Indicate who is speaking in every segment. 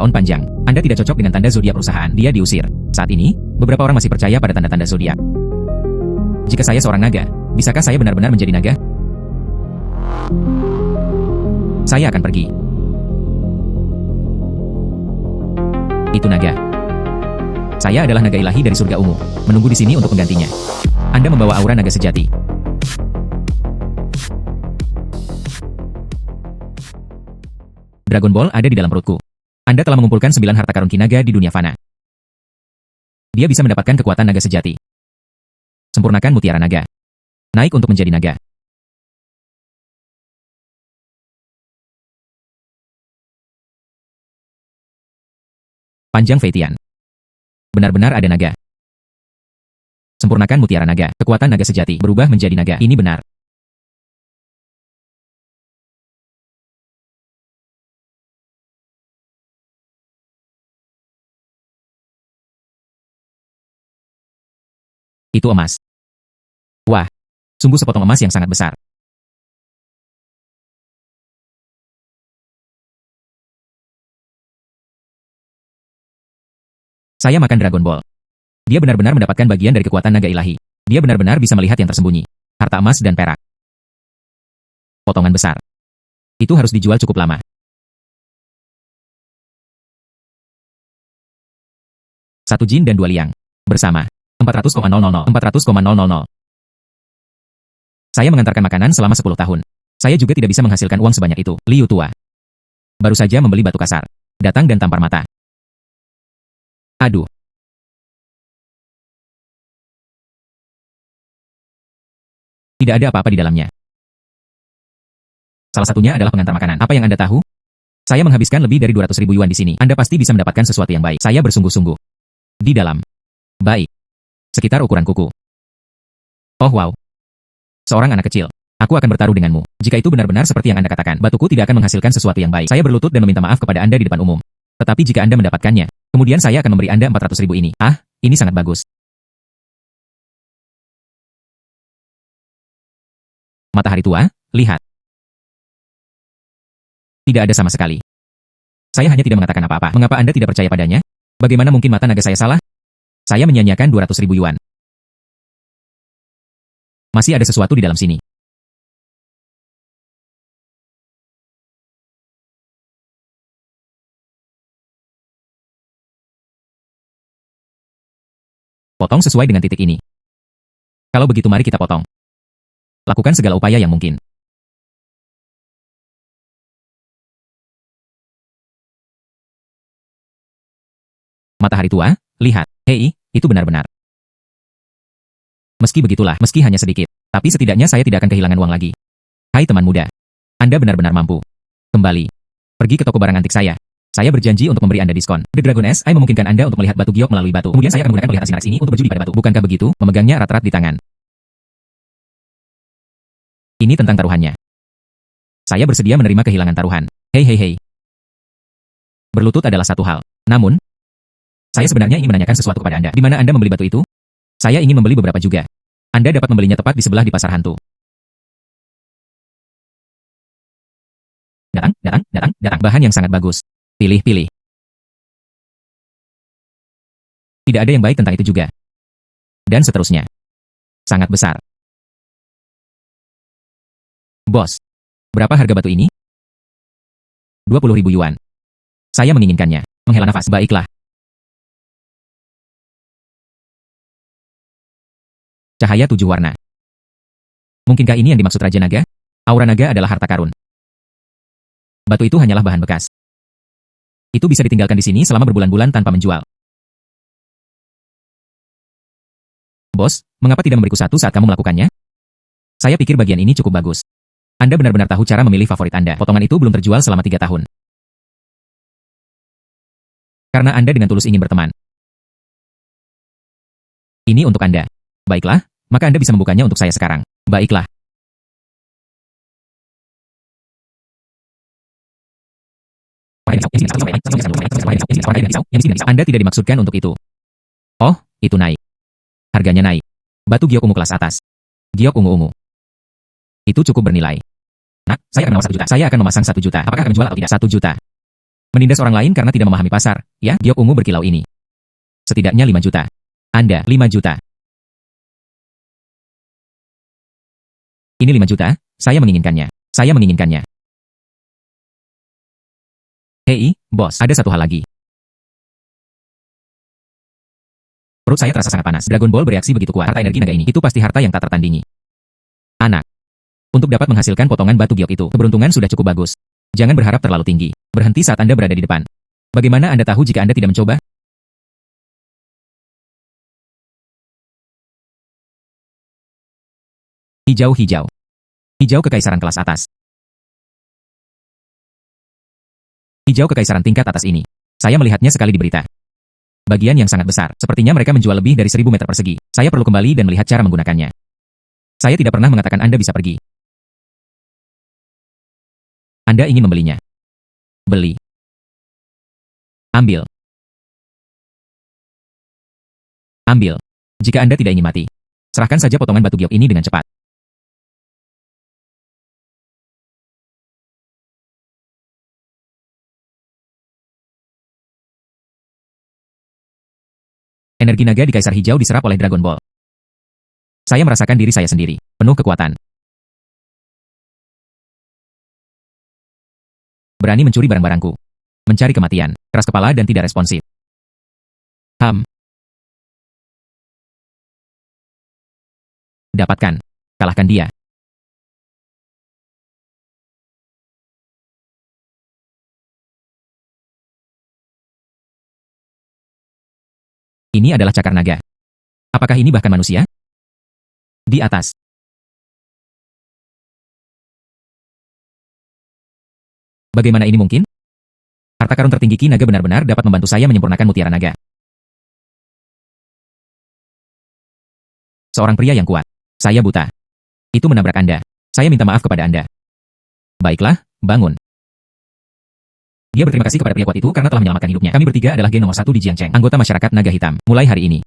Speaker 1: tahun panjang. Anda tidak cocok dengan tanda zodiak perusahaan. Dia diusir. Saat ini, beberapa orang masih percaya pada tanda-tanda zodiak. Jika saya seorang naga, bisakah saya benar-benar menjadi naga? Saya akan pergi. Itu naga. Saya adalah naga ilahi dari surga ungu, menunggu di sini untuk penggantinya. Anda membawa aura naga sejati. Dragon Ball ada di dalam perutku. Anda telah mengumpulkan 9 harta karun kinaga di dunia fana. Dia bisa mendapatkan kekuatan naga sejati. Sempurnakan mutiara naga. Naik untuk menjadi naga. Panjang Feitian. Benar-benar ada naga. Sempurnakan mutiara naga. Kekuatan naga sejati berubah menjadi naga. Ini benar. Itu emas. Wah, sungguh sepotong emas yang sangat besar. Saya makan Dragon Ball. Dia benar-benar mendapatkan bagian dari kekuatan naga ilahi. Dia benar-benar bisa melihat yang tersembunyi. Harta emas dan perak. Potongan besar. Itu harus dijual cukup lama. Satu jin dan 2 liang. Bersama. 400,000. Saya mengantarkan makanan selama 10 tahun. Saya juga tidak bisa menghasilkan uang sebanyak itu. Liu tua. Baru saja membeli batu kasar. Datang dan tampar mata. Aduh. Tidak ada apa-apa di dalamnya. Salah satunya adalah pengantar makanan. Apa yang Anda tahu? Saya menghabiskan lebih dari 200.000 yuan di sini. Anda pasti bisa mendapatkan sesuatu yang baik. Saya bersungguh-sungguh. Di dalam. Baik. Sekitar ukuran kuku. Oh wow. Seorang anak kecil. Aku akan bertaruh denganmu. Jika itu benar-benar seperti yang Anda katakan, batuku tidak akan menghasilkan sesuatu yang baik. Saya berlutut dan meminta maaf kepada Anda di depan umum. Tetapi jika Anda mendapatkannya, kemudian saya akan memberi Anda 400.000 ini. Ah, ini sangat bagus. Matahari tua, lihat. Tidak ada sama sekali. Saya hanya tidak mengatakan apa-apa. Mengapa Anda tidak percaya padanya? Bagaimana mungkin mata naga saya salah? Saya menyanyiakan 200.000 yuan. Masih ada sesuatu di dalam sini. Potong sesuai dengan titik ini. Kalau begitu mari kita potong. Lakukan segala upaya yang mungkin. Matahari tua, lihat. Hei, itu benar-benar. Meski begitulah, meski hanya sedikit, tapi setidaknya saya tidak akan kehilangan uang lagi. Hai teman muda. Anda benar-benar mampu. Kembali. Pergi ke toko barang antik saya. Saya berjanji untuk memberi Anda diskon. The Dragon Eye memungkinkan Anda untuk melihat batu giok melalui batu. Kemudian saya akan menggunakan pelihara sinars ini untuk berjudi pada batu. Bukankah begitu? Memegangnya erat-erat di tangan. Ini tentang taruhannya. Saya bersedia menerima kehilangan taruhan. Hei hei hei. Berlutut adalah satu hal. Namun, saya sebenarnya ingin menanyakan sesuatu kepada Anda. Di mana Anda membeli batu itu? Saya ingin membeli beberapa juga. Anda dapat membelinya tepat di sebelah di pasar hantu. Datang. Bahan yang sangat bagus. Pilih. Tidak ada yang baik tentang itu juga. Dan seterusnya. Sangat besar. Bos. Berapa harga batu ini? 20.000 yuan. Saya menginginkannya. Menghela nafas. Baiklah. Cahaya 7 warna. Mungkinkah ini yang dimaksud Raja Naga? Aura naga adalah harta karun. Batu itu hanyalah bahan bekas. Itu bisa ditinggalkan di sini selama berbulan-bulan tanpa menjual. Bos, mengapa tidak memberiku satu saat kamu melakukannya? Saya pikir bagian ini cukup bagus. Anda benar-benar tahu cara memilih favorit Anda. Potongan itu belum terjual selama 3 tahun. Karena Anda dengan tulus ingin berteman. Ini untuk Anda. Baiklah, maka Anda bisa membukanya untuk saya sekarang. Baiklah. Anda tidak dimaksudkan untuk itu. Oh, itu naik. Harganya naik. Batu giok ungu kelas atas. Giok ungu-ungu. Itu cukup bernilai. Nah, saya akan memasang 1 juta. Saya akan memasang 1 juta. Apakah akan menjual atau tidak? 1 juta. Menindas orang lain karena tidak memahami pasar, ya? Giok ungu berkilau ini. Setidaknya 5 juta. Anda, 5 juta. Ini 5 juta, saya menginginkannya. Saya menginginkannya. Hei, bos, ada satu hal lagi. Perut saya terasa sangat panas. Dragon Ball bereaksi begitu kuat. Harta energi naga ini, itu pasti harta yang tak tertandingi. Anak. Untuk dapat menghasilkan potongan batu giok itu, keberuntungan sudah cukup bagus. Jangan berharap terlalu tinggi. Berhenti saat Anda berada di depan. Bagaimana Anda tahu jika Anda tidak mencoba? Hijau-hijau. Hijau kekaisaran kelas atas. Hijau kekaisaran tingkat atas ini. Saya melihatnya sekali di berita. Bagian yang sangat besar. Sepertinya mereka menjual lebih dari 1000 meter persegi. Saya perlu kembali dan melihat cara menggunakannya. Saya tidak pernah mengatakan Anda bisa pergi. Anda ingin membelinya. Beli. Ambil. Ambil. Jika Anda tidak ingin mati, serahkan saja potongan batu giok ini dengan cepat. Energi naga di Kaisar Hijau diserap oleh Dragon Ball. Saya merasakan diri saya sendiri, penuh kekuatan. Berani mencuri barang-barangku. Mencari kematian, keras kepala dan tidak responsif. Dapatkan. Kalahkan dia. Ini adalah cakar naga. Apakah ini bahkan manusia? Di atas. Bagaimana ini mungkin? Harta karun tertinggi Ki Naga benar-benar dapat membantu saya menyempurnakan mutiara naga. Seorang pria yang kuat. Saya buta. Itu menabrak Anda. Saya minta maaf kepada Anda. Baiklah, bangun. Dia berterima kasih kepada pria kuat itu karena telah menyelamatkan hidupnya. Kami bertiga adalah geng nomor 1 di Jiangcheng, anggota masyarakat naga hitam. Mulai hari ini.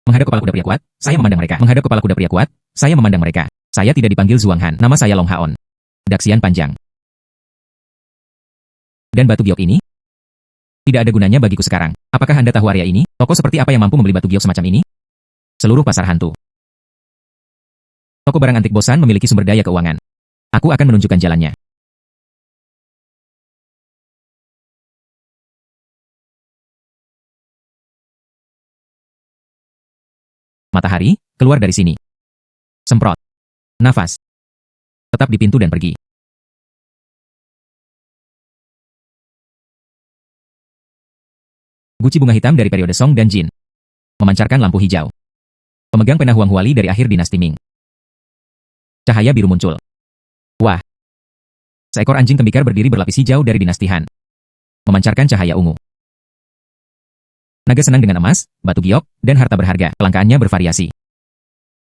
Speaker 1: Menghadap kepala kuda pria kuat, saya memandang mereka. Menghadap kepala kuda pria kuat, saya memandang mereka. Saya tidak dipanggil Zuang Han, nama saya Long Haon. Daksian panjang. Dan batu giok ini? Tidak ada gunanya bagiku sekarang. Apakah Anda tahu area ini? Toko seperti apa yang mampu membeli batu giok semacam ini? Seluruh pasar hantu. Toko barang antik bosan memiliki sumber daya keuangan. Aku akan menunjukkan jalannya. Matahari, keluar dari sini. Semprot. Nafas. Tetap di pintu dan pergi. Guci bunga hitam dari periode Song dan Jin. Memancarkan lampu hijau. Pemegang pena Huang Huali dari akhir dinasti Ming. Cahaya biru muncul. Wah. Seekor anjing tembikar berdiri berlapis hijau dari dinasti Han. Memancarkan cahaya ungu. Naga senang dengan emas, batu giok, dan harta berharga. Kelangkaannya bervariasi.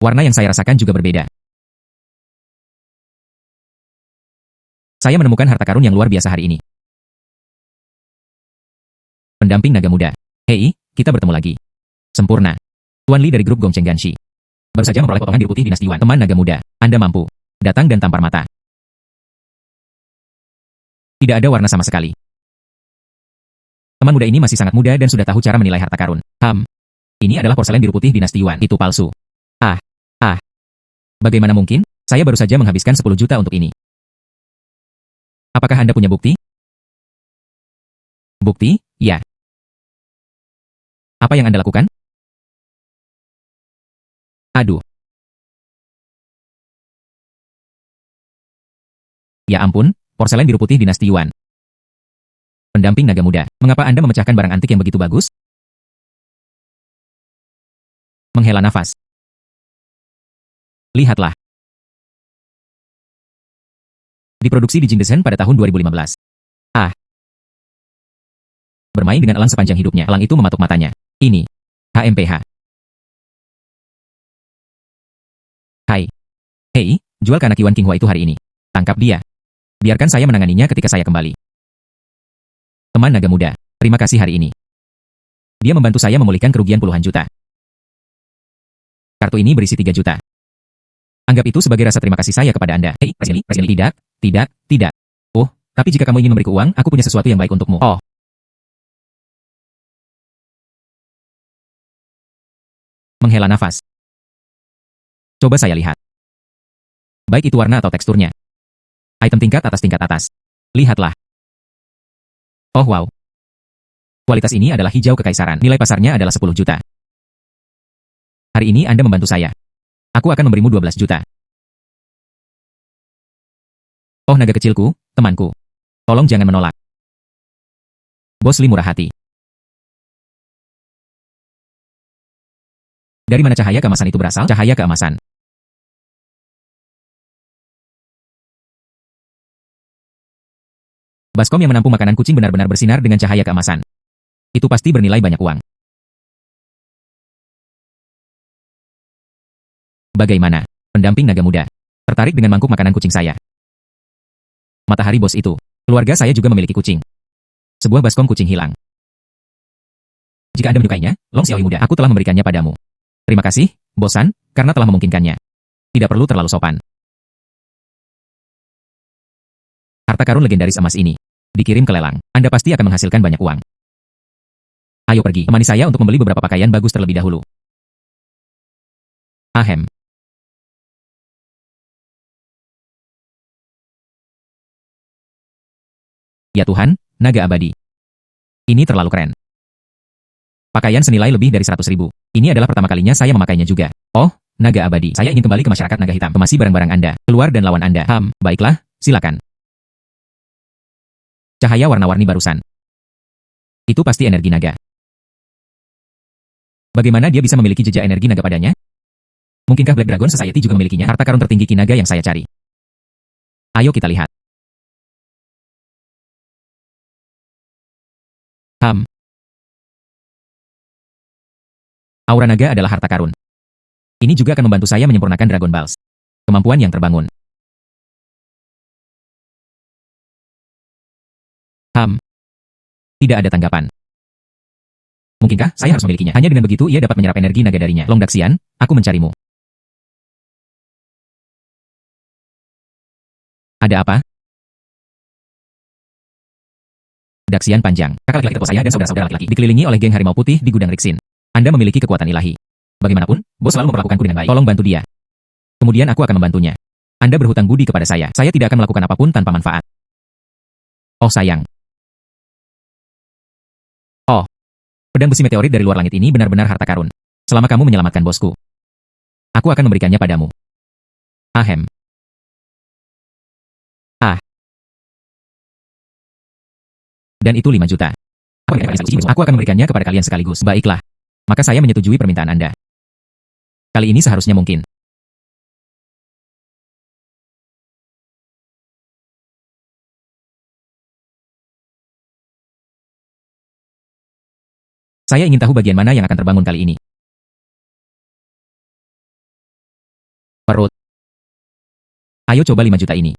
Speaker 1: Warna yang saya rasakan juga berbeda. Saya menemukan harta karun yang luar biasa hari ini. Pendamping naga muda. Hei, kita bertemu lagi. Sempurna. Tuan Li dari grup Gongcheng Ganshi. Baru saja memperoleh potongan biru putih dinasti Yuan. Teman naga muda, Anda mampu. Datang dan tampar mata. Tidak ada warna sama sekali. Teman muda ini masih sangat muda dan sudah tahu cara menilai harta karun. Ini adalah porselen biru putih dinasti Yuan. Itu palsu. Bagaimana mungkin? Saya baru saja menghabiskan 10 juta untuk ini. Apakah Anda punya bukti? Bukti? Ya. Apa yang Anda lakukan? Aduh. Ya ampun, porselen biru putih dinasti Yuan. Pendamping naga muda, mengapa Anda memecahkan barang antik yang begitu bagus? Menghela nafas. Lihatlah. Diproduksi di Jingdezhen pada tahun 2015. Bermain dengan elang sepanjang hidupnya. Elang itu mematuk matanya. Ini. HMPH. Hai. Hei, jual ke anak Yuan Qinghua itu hari ini. Tangkap dia. Biarkan saya menanganinya ketika saya kembali. Teman naga muda, terima kasih hari ini. Dia membantu saya memulihkan kerugian puluhan juta. Kartu ini berisi 3 juta. Anggap itu sebagai rasa terima kasih saya kepada Anda. Hei, Presiden, tidak. Oh, tapi jika kamu ingin memberiku uang, aku punya sesuatu yang baik untukmu. Oh. Menghela nafas. Coba saya lihat. Baik itu warna atau teksturnya. Item tingkat atas tingkat atas. Lihatlah. Oh wow. Kualitas ini adalah hijau kekaisaran. Nilai pasarnya adalah 10 juta. Hari ini Anda membantu saya. Aku akan memberimu 12 juta. Oh naga kecilku, temanku. Tolong jangan menolak. Bos Lee murah hati. Dari mana cahaya keemasan itu berasal? Cahaya keemasan. Baskom yang menampung makanan kucing benar-benar bersinar dengan cahaya keemasan. Itu pasti bernilai banyak uang. Bagaimana? Pendamping naga muda. Tertarik dengan mangkuk makanan kucing saya. Matahari bos itu. Keluarga saya juga memiliki kucing. Sebuah baskom kucing hilang. Jika Anda menyukainya, Long Xiaoyu muda, aku telah memberikannya padamu. Terima kasih, bosan, karena telah memungkinkannya. Tidak perlu terlalu sopan. Harta karun legendaris emas ini. Dikirim ke lelang. Anda pasti akan menghasilkan banyak uang. Ayo pergi, temani saya untuk membeli beberapa pakaian bagus terlebih dahulu. Ahem. Ya Tuhan, naga abadi. Ini terlalu keren. Pakaian senilai lebih dari 100.000. Ini adalah pertama kalinya saya memakainya juga. Oh, naga abadi. Saya ingin kembali ke masyarakat naga hitam. Kemasi barang-barang Anda. Keluar dan lawan Anda. Baiklah, silakan. Cahaya warna-warni barusan. Itu pasti energi naga. Bagaimana dia bisa memiliki jejak energi naga padanya? Mungkinkah Black Dragon Society juga memilikinya? Harta karun tertinggi kinaga yang saya cari. Ayo kita lihat. Aura naga adalah harta karun. Ini juga akan membantu saya menyempurnakan Dragon Balls. Kemampuan yang terbangun. Tidak ada tanggapan. Mungkinkah saya harus memilikinya? Hanya dengan begitu ia dapat menyerap energi naga darinya. Long Daxian, aku mencarimu. Ada apa? Daxian panjang. Kakak laki-laki terpos saya dan saudara-saudara laki-laki dikelilingi oleh geng harimau putih di gudang Rixin. Anda memiliki kekuatan ilahi. Bagaimanapun, bos selalu memperlakukanku dengan baik. Tolong bantu dia. Kemudian aku akan membantunya. Anda berhutang budi kepada saya. Saya tidak akan melakukan apapun tanpa manfaat. Oh sayang. Oh. Pedang besi meteorit dari luar langit ini benar-benar harta karun. Selama kamu menyelamatkan bosku, aku akan memberikannya padamu. Ahem. Dan itu 5 juta. Aku akan memberikannya kepada kalian sekaligus. Baiklah. Maka saya menyetujui permintaan Anda. Kali ini seharusnya mungkin. Saya ingin tahu bagian mana yang akan terbangun kali ini. Perut. Ayo coba 5 juta ini.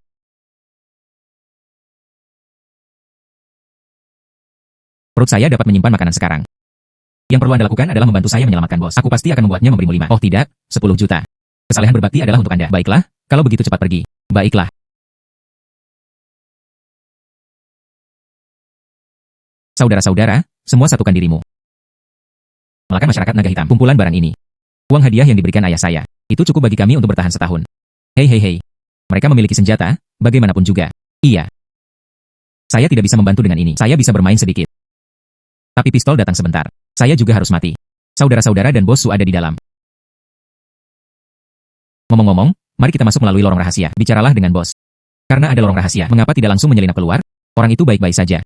Speaker 1: Perut saya dapat menyimpan makanan sekarang. Yang perlu Anda lakukan adalah membantu saya menyelamatkan bos. Aku pasti akan membuatnya memberimu 5. Oh tidak, 10 juta. Kesalehan berbakti adalah untuk Anda. Baiklah, kalau begitu cepat pergi. Baiklah. Saudara-saudara, semua satukan dirimu. Melakukan masyarakat naga hitam. Kumpulan barang ini. Uang hadiah yang diberikan ayah saya. Itu cukup bagi kami untuk bertahan setahun. Hei hei hei. Mereka memiliki senjata, bagaimanapun juga. Iya. Saya tidak bisa membantu dengan ini. Saya bisa bermain sedikit. Tapi pistol datang sebentar. Saya juga harus mati. Saudara-saudara dan bos Su ada di dalam. Ngomong-ngomong, mari kita masuk melalui lorong rahasia. Bicaralah dengan bos. Karena ada lorong rahasia, mengapa tidak langsung menyelinap keluar? Orang itu baik-baik saja.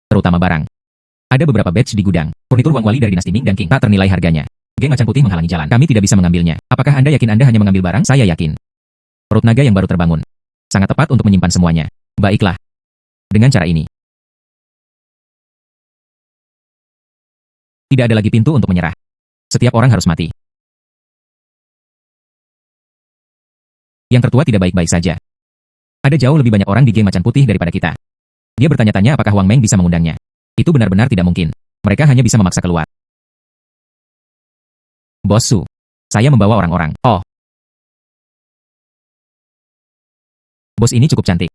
Speaker 1: Terutama barang. Ada beberapa badge di gudang. Furnitur uang wali dari dinasti Ming dan Qing. Tak ternilai harganya. Geng macan putih menghalangi jalan. Kami tidak bisa mengambilnya. Apakah Anda yakin Anda hanya mengambil barang? Saya yakin. Perut naga yang baru terbangun. Sangat tepat untuk menyimpan semuanya. Baiklah. Dengan cara ini. Tidak ada lagi pintu untuk menyerah. Setiap orang harus mati. Yang tertua tidak baik-baik saja. Ada jauh lebih banyak orang di geng macan putih daripada kita. Dia bertanya-tanya apakah Wang Meng bisa mengundangnya. Itu benar-benar tidak mungkin. Mereka hanya bisa memaksa keluar. Bos Su. Saya membawa orang-orang. Oh. Bos ini cukup cantik.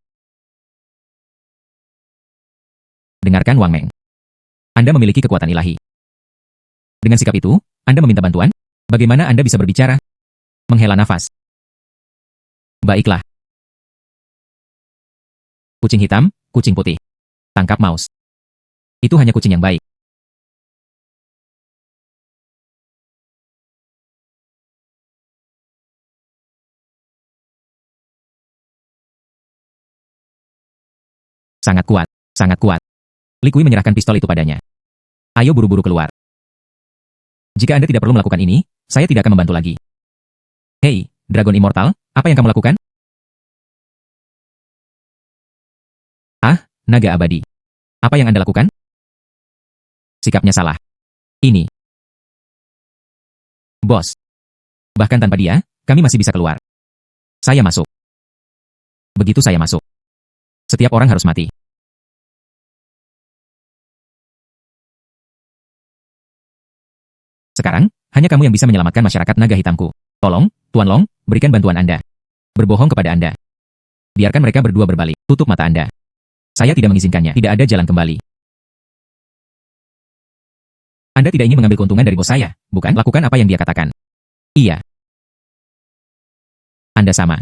Speaker 1: Dengarkan Wang Meng. Anda memiliki kekuatan ilahi. Dengan sikap itu, Anda meminta bantuan? Bagaimana Anda bisa berbicara? Menghela nafas. Baiklah. Kucing hitam, kucing putih. Tangkap mouse. Itu hanya kucing yang baik. Sangat kuat, sangat kuat. Likui menyerahkan pistol itu padanya. Ayo buru-buru keluar. Jika Anda tidak perlu melakukan ini, saya tidak akan membantu lagi. Hei, Dragon Immortal, apa yang kamu lakukan? Ah, naga abadi. Apa yang Anda lakukan? Sikapnya salah. Ini. Bos. Bahkan tanpa dia, kami masih bisa keluar. Saya masuk. Begitu saya masuk, setiap orang harus mati. Sekarang, hanya kamu yang bisa menyelamatkan masyarakat naga hitamku. Tolong, Tuan Long, berikan bantuan Anda. Berbohong kepada Anda. Biarkan mereka berdua berbalik. Tutup mata Anda. Saya tidak mengizinkannya. Tidak ada jalan kembali. Anda tidak ingin mengambil keuntungan dari bos saya, bukan? Lakukan apa yang dia katakan. Iya. Anda sama.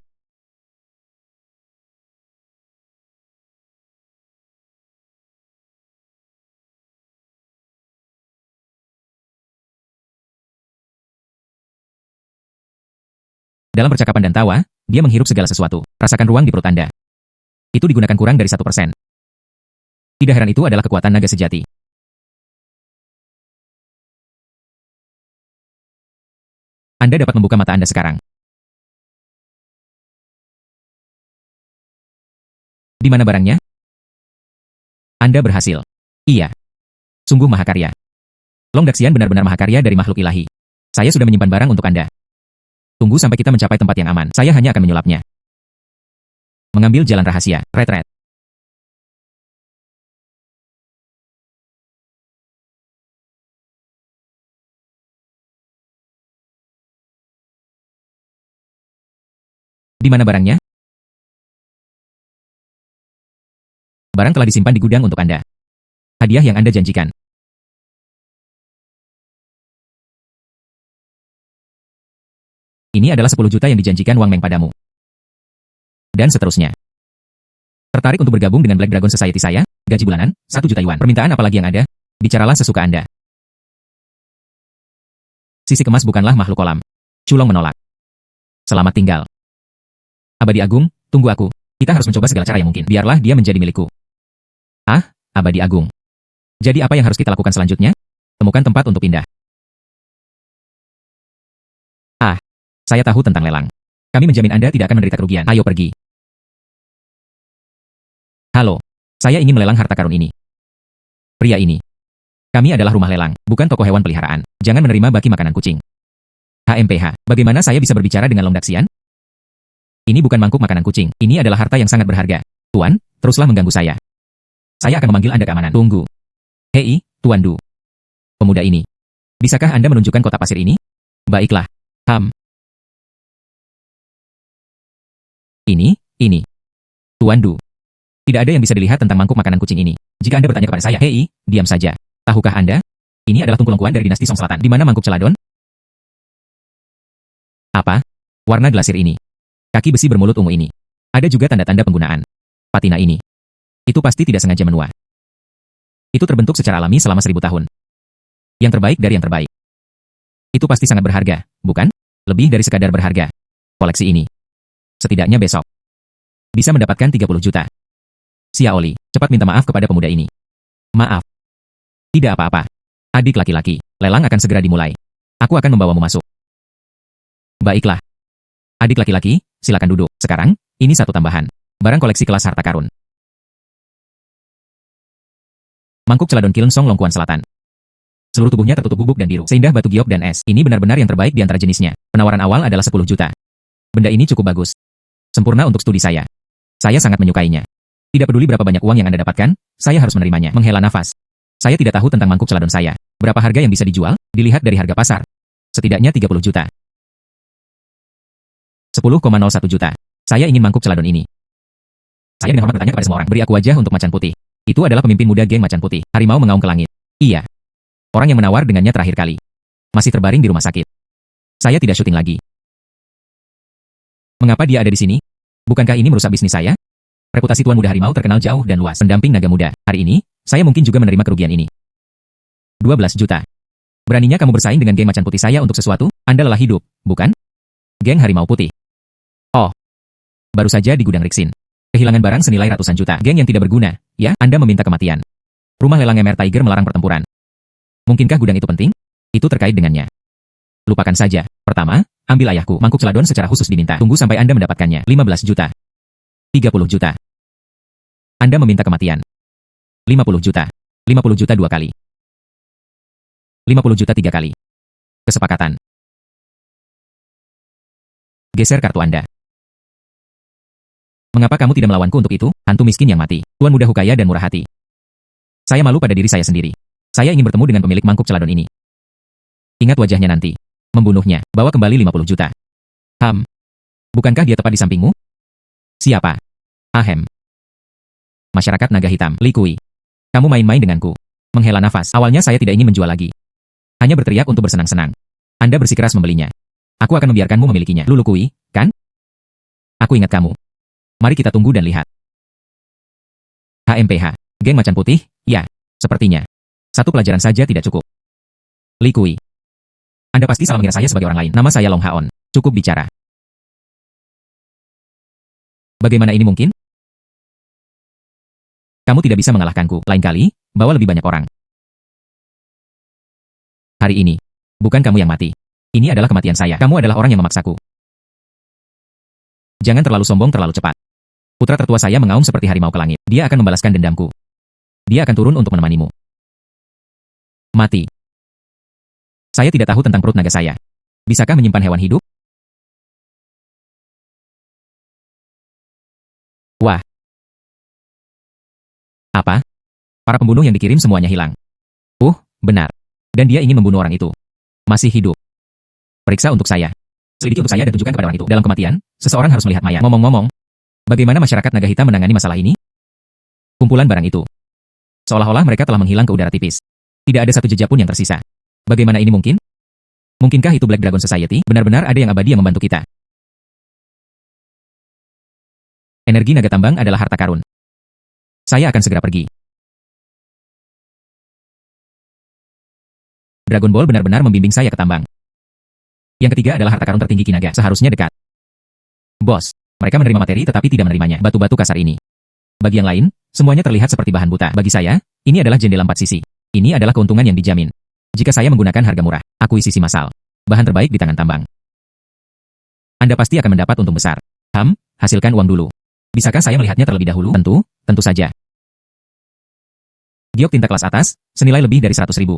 Speaker 1: Dalam percakapan dan tawa, dia menghirup segala sesuatu. Rasakan ruang di perut Anda. Itu digunakan kurang dari 1%. Tidak heran itu adalah kekuatan naga sejati. Anda dapat membuka mata Anda sekarang. Di mana barangnya? Anda berhasil. Iya. Sungguh mahakarya. Long Daxian benar-benar mahakarya dari makhluk ilahi. Saya sudah menyimpan barang untuk Anda. Tunggu sampai kita mencapai tempat yang aman. Saya hanya akan menyulapnya. Mengambil jalan rahasia. Retret. Di mana barangnya? Barang telah disimpan di gudang untuk Anda. Hadiah yang Anda janjikan. Ini adalah 10 juta yang dijanjikan Wang Meng padamu. Dan seterusnya. Tertarik untuk bergabung dengan Black Dragon Society saya? Gaji bulanan, 1 juta yuan. Permintaan apa lagi yang ada? Bicaralah sesuka Anda. Sisi kemas bukanlah makhluk kolam. Culong menolak. Selamat tinggal. Abadi Agung, tunggu aku. Kita harus mencoba segala cara yang mungkin. Biarlah dia menjadi milikku. Ah, Abadi Agung. Jadi apa yang harus kita lakukan selanjutnya? Temukan tempat untuk pindah. Ah, saya tahu tentang lelang. Kami menjamin Anda tidak akan menderita kerugian. Ayo pergi. Halo, saya ingin melelang harta karun ini. Pria ini. Kami adalah rumah lelang, bukan toko hewan peliharaan. Jangan menerima baki makanan kucing. HMPH, bagaimana saya bisa berbicara dengan Long Daxian? Ini bukan mangkuk makanan kucing. Ini adalah harta yang sangat berharga. Tuan, teruslah mengganggu saya. Saya akan memanggil Anda keamanan. Tunggu. Hei, Tuan Du. Pemuda ini. Bisakah Anda menunjukkan kotak pasir ini? Baiklah. Ini. Tuan Du. Tidak ada yang bisa dilihat tentang mangkuk makanan kucing ini. Jika Anda bertanya kepada saya, hei, diam saja. Tahukah Anda? Ini adalah tungku lengkuan dari dinasti Song Selatan. Di mana mangkuk celadon? Apa? Warna glasir ini. Kaki besi bermulut ungu ini. Ada juga tanda-tanda penggunaan. Patina ini. Itu pasti tidak sengaja menua. Itu terbentuk secara alami selama 1000 tahun. Yang terbaik dari yang terbaik. Itu pasti sangat berharga, bukan? Lebih dari sekadar berharga. Koleksi ini. Setidaknya besok. Bisa mendapatkan 30 juta. Xiaoli, cepat minta maaf kepada pemuda ini. Maaf. Tidak apa-apa. Adik laki-laki, lelang akan segera dimulai. Aku akan membawamu masuk. Baiklah. Adik laki-laki, silakan duduk. Sekarang, ini satu tambahan. Barang koleksi kelas harta karun. Mangkuk celadon Kiln Song Longkuan Selatan. Seluruh tubuhnya tertutup bubuk dan biru, seindah batu giok dan es. Ini benar-benar yang terbaik di antara jenisnya. Penawaran awal adalah 10 juta. Benda ini cukup bagus. Sempurna untuk studi saya. Saya sangat menyukainya. Tidak peduli berapa banyak uang yang Anda dapatkan, saya harus menerimanya. Menghela nafas. Saya tidak tahu tentang mangkuk celadon saya. Berapa harga yang bisa dijual? Dilihat dari harga pasar. Setidaknya 30 juta. 10,01 juta. Saya ingin mangkuk celadon ini. Saya dengan hormat bertanya kepada semua orang. Beri aku wajah untuk macan putih. Itu adalah pemimpin muda geng macan putih. Harimau mengaum ke langit. Iya. Orang yang menawar dengannya terakhir kali. Masih terbaring di rumah sakit. Saya tidak syuting lagi. Mengapa dia ada di sini? Bukankah ini merusak bisnis saya? Reputasi Tuan Muda Harimau terkenal jauh dan luas. Pendamping naga muda. Hari ini, saya mungkin juga menerima kerugian ini. 12 juta. Beraninya kamu bersaing dengan geng macan putih saya untuk sesuatu? Anda lelah hidup, bukan? Geng Harimau Putih. Oh. Baru saja di gudang Rixin. Kehilangan barang senilai ratusan juta. Geng yang tidak berguna, ya? Anda meminta kematian. Rumah lelang Emer Tiger melarang pertempuran. Mungkinkah gudang itu penting? Itu terkait dengannya. Lupakan saja. Pertama, ambil ayahku. Mangkuk celadon secara khusus diminta. Tunggu sampai Anda mendapatkannya. 15 juta. 30 juta. Anda meminta kematian. 50 juta. 50 juta 2 kali. 50 juta 3 kali. Kesepakatan. Geser kartu Anda. Mengapa kamu tidak melawanku untuk itu, hantu miskin yang mati? Tuan muda hukaya dan murah hati. Saya malu pada diri saya sendiri. Saya ingin bertemu dengan pemilik mangkuk celadon ini. Ingat wajahnya nanti. Membunuhnya. Bawa kembali 50 juta. Bukankah dia tepat di sampingmu? Siapa? Ahem. Masyarakat naga hitam. Li Kui. Kamu main-main denganku. Menghela nafas. Awalnya saya tidak ingin menjual lagi. Hanya berteriak untuk bersenang-senang. Anda bersikeras membelinya. Aku akan membiarkanmu memilikinya. Lulu Kui, kan? Aku ingat kamu. Mari kita tunggu dan lihat. HMPH. Geng Macan Putih, ya. Sepertinya. Satu pelajaran saja tidak cukup. Li Kui. Anda pasti salah mengira saya sebagai orang lain. Nama saya Long Haon. Cukup bicara. Bagaimana ini mungkin? Kamu tidak bisa mengalahkanku. Lain kali, bawa lebih banyak orang. Hari ini, bukan kamu yang mati. Ini adalah kematian saya. Kamu adalah orang yang memaksaku. Jangan terlalu sombong terlalu cepat. Putra tertua saya mengaum seperti harimau ke langit. Dia akan membalaskan dendamku. Dia akan turun untuk menemanimu. Mati. Saya tidak tahu tentang perut naga saya. Bisakah menyimpan hewan hidup? Wah. Apa? Para pembunuh yang dikirim semuanya hilang. Benar. Dan dia ingin membunuh orang itu. Masih hidup. Periksa untuk saya. Selidiki untuk saya dan tunjukkan kepada orang itu. Dalam kematian, seseorang harus melihat mayat. Ngomong-ngomong, bagaimana masyarakat naga hitam menangani masalah ini? Kumpulan barang itu. Seolah-olah mereka telah menghilang ke udara tipis. Tidak ada satu jejak pun yang tersisa. Bagaimana ini mungkin? Mungkinkah itu Black Dragon Society? Benar-benar ada yang abadi yang membantu kita. Energi naga tambang adalah harta karun. Saya akan segera pergi. Dragon Ball benar-benar membimbing saya ke tambang. Yang ketiga adalah harta karun tertinggi Kinaga. Seharusnya dekat. Bos, mereka menerima materi tetapi tidak menerimanya. Batu-batu kasar ini. Bagi yang lain, semuanya terlihat seperti bahan buta. Bagi saya, ini adalah jendela 4 sisi. Ini adalah keuntungan yang dijamin. Jika saya menggunakan harga murah, akuisisi massal. Bahan terbaik di tangan tambang. Anda pasti akan mendapat untung besar. Hasilkan uang dulu. Bisakah saya melihatnya terlebih dahulu? Tentu saja. Giok tinta kelas atas, senilai lebih dari 100.000.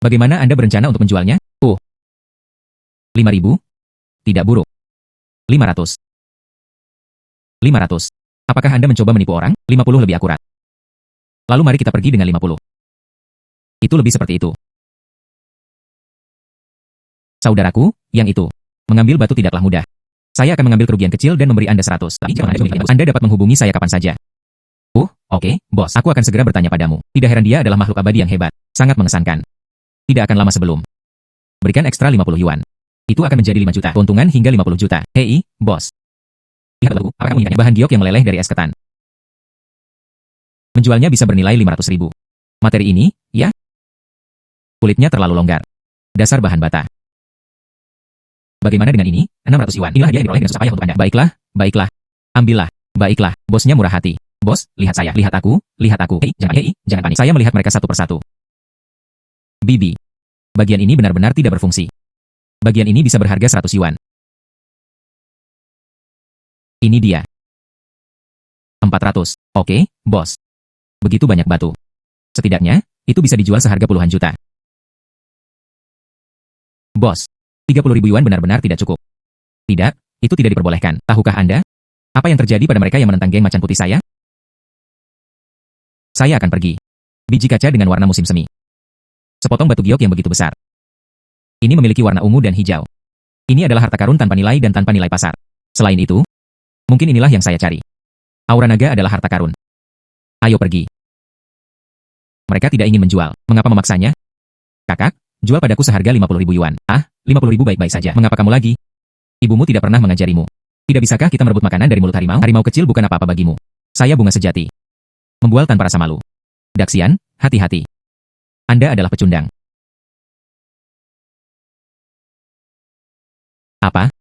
Speaker 1: Bagaimana Anda berencana untuk menjualnya? 5.000? Tidak buruk. 500. 500. Apakah Anda mencoba menipu orang? 50 lebih akurat. Lalu mari kita pergi dengan 50. Itu lebih seperti itu. Saudaraku, yang itu. Mengambil batu tidaklah mudah. Saya akan mengambil kerugian kecil dan memberi Anda 100. Anda dapat menghubungi saya kapan saja. Oke, bos. Aku akan segera bertanya padamu. Tidak heran dia adalah makhluk abadi yang hebat. Sangat mengesankan. Tidak akan lama sebelum. Berikan ekstra 50 yuan. Itu akan menjadi 5 juta. Keuntungan hingga 50 juta. Hei, bos. Lihat lagu, apakah kamu ingatnya? Bahan giok yang meleleh dari es ketan. Menjualnya bisa bernilai 500.000. Materi ini, ya? Kulitnya terlalu longgar. Dasar bahan bata. Bagaimana dengan ini? 600 yuan. Inilah hadiah yang diperoleh dengan susah payah untuk Anda. Baiklah. Ambillah. Baiklah, bosnya murah hati. Bos, lihat saya. Lihat aku. Hei, jangan panik. Saya melihat mereka satu persatu. Bibi. Bagian ini benar-benar tidak berfungsi. Bagian ini bisa berharga 100 yuan. Ini dia. 400. Oke, bos. Begitu banyak batu. Setidaknya, itu bisa dijual seharga puluhan juta. Bos, 30.000 yuan benar-benar tidak cukup. Tidak, itu tidak diperbolehkan. Tahukah Anda? Apa yang terjadi pada mereka yang menentang geng macan putih saya? Saya akan pergi. Biji kaca dengan warna musim semi. Sepotong batu giok yang begitu besar. Ini memiliki warna ungu dan hijau. Ini adalah harta karun tanpa nilai dan tanpa nilai pasar. Selain itu, mungkin inilah yang saya cari. Aura naga adalah harta karun. Ayo pergi. Mereka tidak ingin menjual. Mengapa memaksanya? Kakak, Jual padaku seharga 50.000 yuan. Ah, 50.000 baik-baik saja. Mengapa kamu lagi? Ibumu tidak pernah mengajarimu. Tidak bisakah kita merebut makanan dari mulut harimau? Harimau kecil bukan apa-apa bagimu. Saya bunga sejati. Membual tanpa rasa malu. Daxian, hati-hati. Anda adalah pecundang. Apa?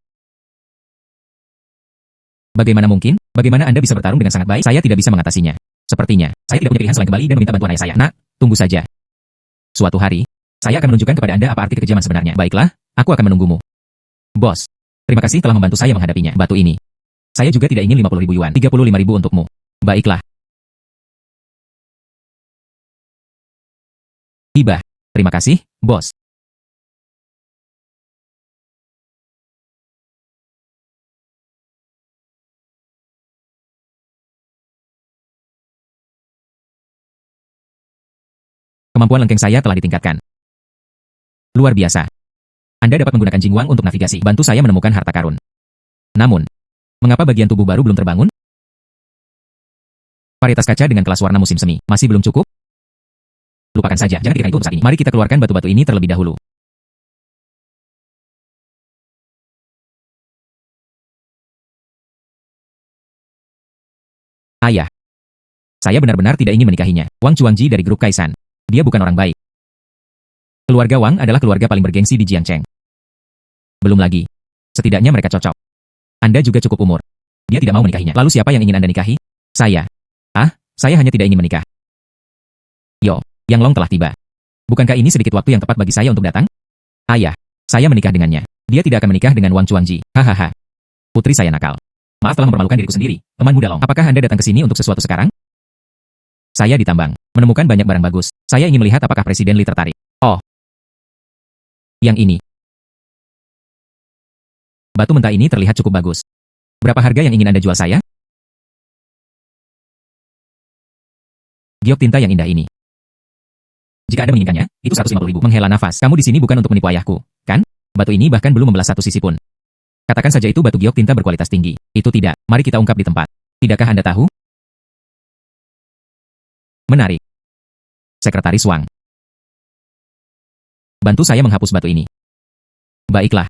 Speaker 1: Bagaimana mungkin? Bagaimana Anda bisa bertarung dengan sangat baik? Saya tidak bisa mengatasinya. Sepertinya, saya tidak punya pilihan selain kembali dan meminta bantuan ayah saya. Nak, tunggu saja. Suatu hari, saya akan menunjukkan kepada Anda apa arti kekejaman sebenarnya. Baiklah, aku akan menunggumu. Bos, terima kasih telah membantu saya menghadapinya. Batu ini. Saya juga tidak ingin 50.000 yuan. 35.000 untukmu. Baiklah. Hibah. Terima kasih, bos. Kemampuan lengkeng saya telah ditingkatkan. Luar biasa. Anda dapat menggunakan Jingwang untuk navigasi. Bantu saya menemukan harta karun. Namun, mengapa bagian tubuh baru belum terbangun? Varietas kaca dengan kelas warna musim semi. Masih belum cukup? Lupakan saja, jangan pikirkan itu untuk saat ini. Mari kita keluarkan batu-batu ini terlebih dahulu. Ayah. Saya benar-benar tidak ingin menikahinya. Wang Chuangji dari grup Kaisan. Dia bukan orang baik. Keluarga Wang adalah keluarga paling bergengsi di Jiangcheng. Belum lagi. Setidaknya mereka cocok. Anda juga cukup umur. Dia tidak mau menikahinya. Lalu siapa yang ingin Anda nikahi? Saya. Ah, saya hanya tidak ingin menikah. Yo, Yang Long telah tiba. Bukankah ini sedikit waktu yang tepat bagi saya untuk datang? Ayah, saya menikah dengannya. Dia tidak akan menikah dengan Wang Chuangji. Hahaha. Putri saya nakal. Maaf telah mempermalukan diriku sendiri. Teman muda Long. Apakah Anda datang ke sini untuk sesuatu sekarang? Saya ditambang. Menemukan banyak barang bagus. Saya ingin melihat apakah Presiden Li tertarik. Oh. Yang ini. Batu mentah ini terlihat cukup bagus. Berapa harga yang ingin Anda jual saya? Giok tinta yang indah ini. Jika Anda menginginkannya, itu 150.000. Menghela nafas. Kamu di sini bukan untuk menipu ayahku, kan? Batu ini bahkan belum membelah satu sisi pun. Katakan saja itu batu giok tinta berkualitas tinggi. Itu tidak. Mari kita ungkap di tempat. Tidakkah Anda tahu? Menarik. Sekretaris Wang. Bantu saya menghapus batu ini. Baiklah.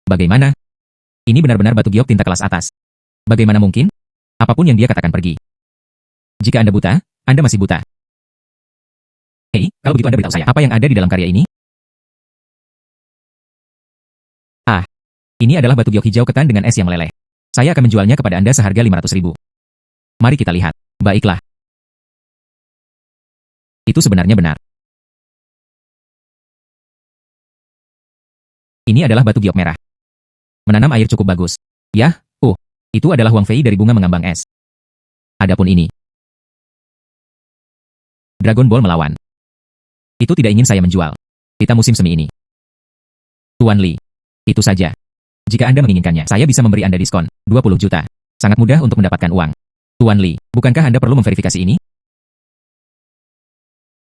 Speaker 1: Bagaimana? Ini benar-benar batu giok tinta kelas atas. Bagaimana mungkin? Apapun yang dia katakan pergi. Jika Anda buta, Anda masih buta. Hei, kalau begitu Anda beritahu saya, apa yang ada di dalam karya ini? Ah, ini adalah batu giok hijau ketan dengan es yang meleleh. Saya akan menjualnya kepada Anda seharga 500.000. Mari kita lihat. Baiklah. Itu sebenarnya benar. Ini adalah batu giok merah. Menanam air cukup bagus. Yah, itu adalah Huang Fei dari bunga mengambang es. Adapun ini. Dragon Ball melawan. Itu tidak ingin saya menjual. Kita musim semi ini. Tuan Li. Itu saja. Jika Anda menginginkannya, saya bisa memberi Anda diskon, 20 juta. Sangat mudah untuk mendapatkan uang. Tuan Li, bukankah Anda perlu memverifikasi ini?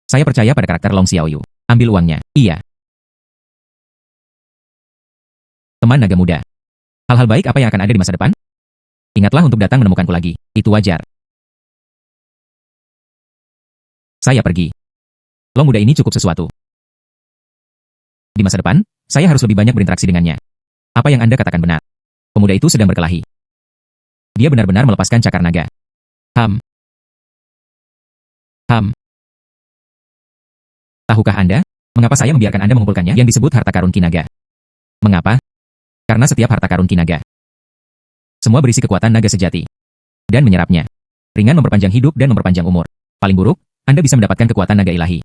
Speaker 1: Saya percaya pada karakter Long Xiaoyu. Ambil uangnya. Iya. Teman naga muda. Hal-hal baik apa yang akan ada di masa depan? Ingatlah untuk datang menemukanku lagi. Itu wajar. Saya pergi. Long muda ini cukup sesuatu. Di masa depan, saya harus lebih banyak berinteraksi dengannya. Apa yang Anda katakan benar. Pemuda itu sedang berkelahi. Dia benar-benar melepaskan cakar naga. Ham. Tahukah Anda, mengapa saya membiarkan Anda mengumpulkannya yang disebut harta karun Kinaga? Mengapa? Karena setiap harta karun Kinaga semua berisi kekuatan naga sejati. Dan menyerapnya. Ringan memperpanjang hidup dan memperpanjang umur. Paling buruk, Anda bisa mendapatkan kekuatan naga ilahi.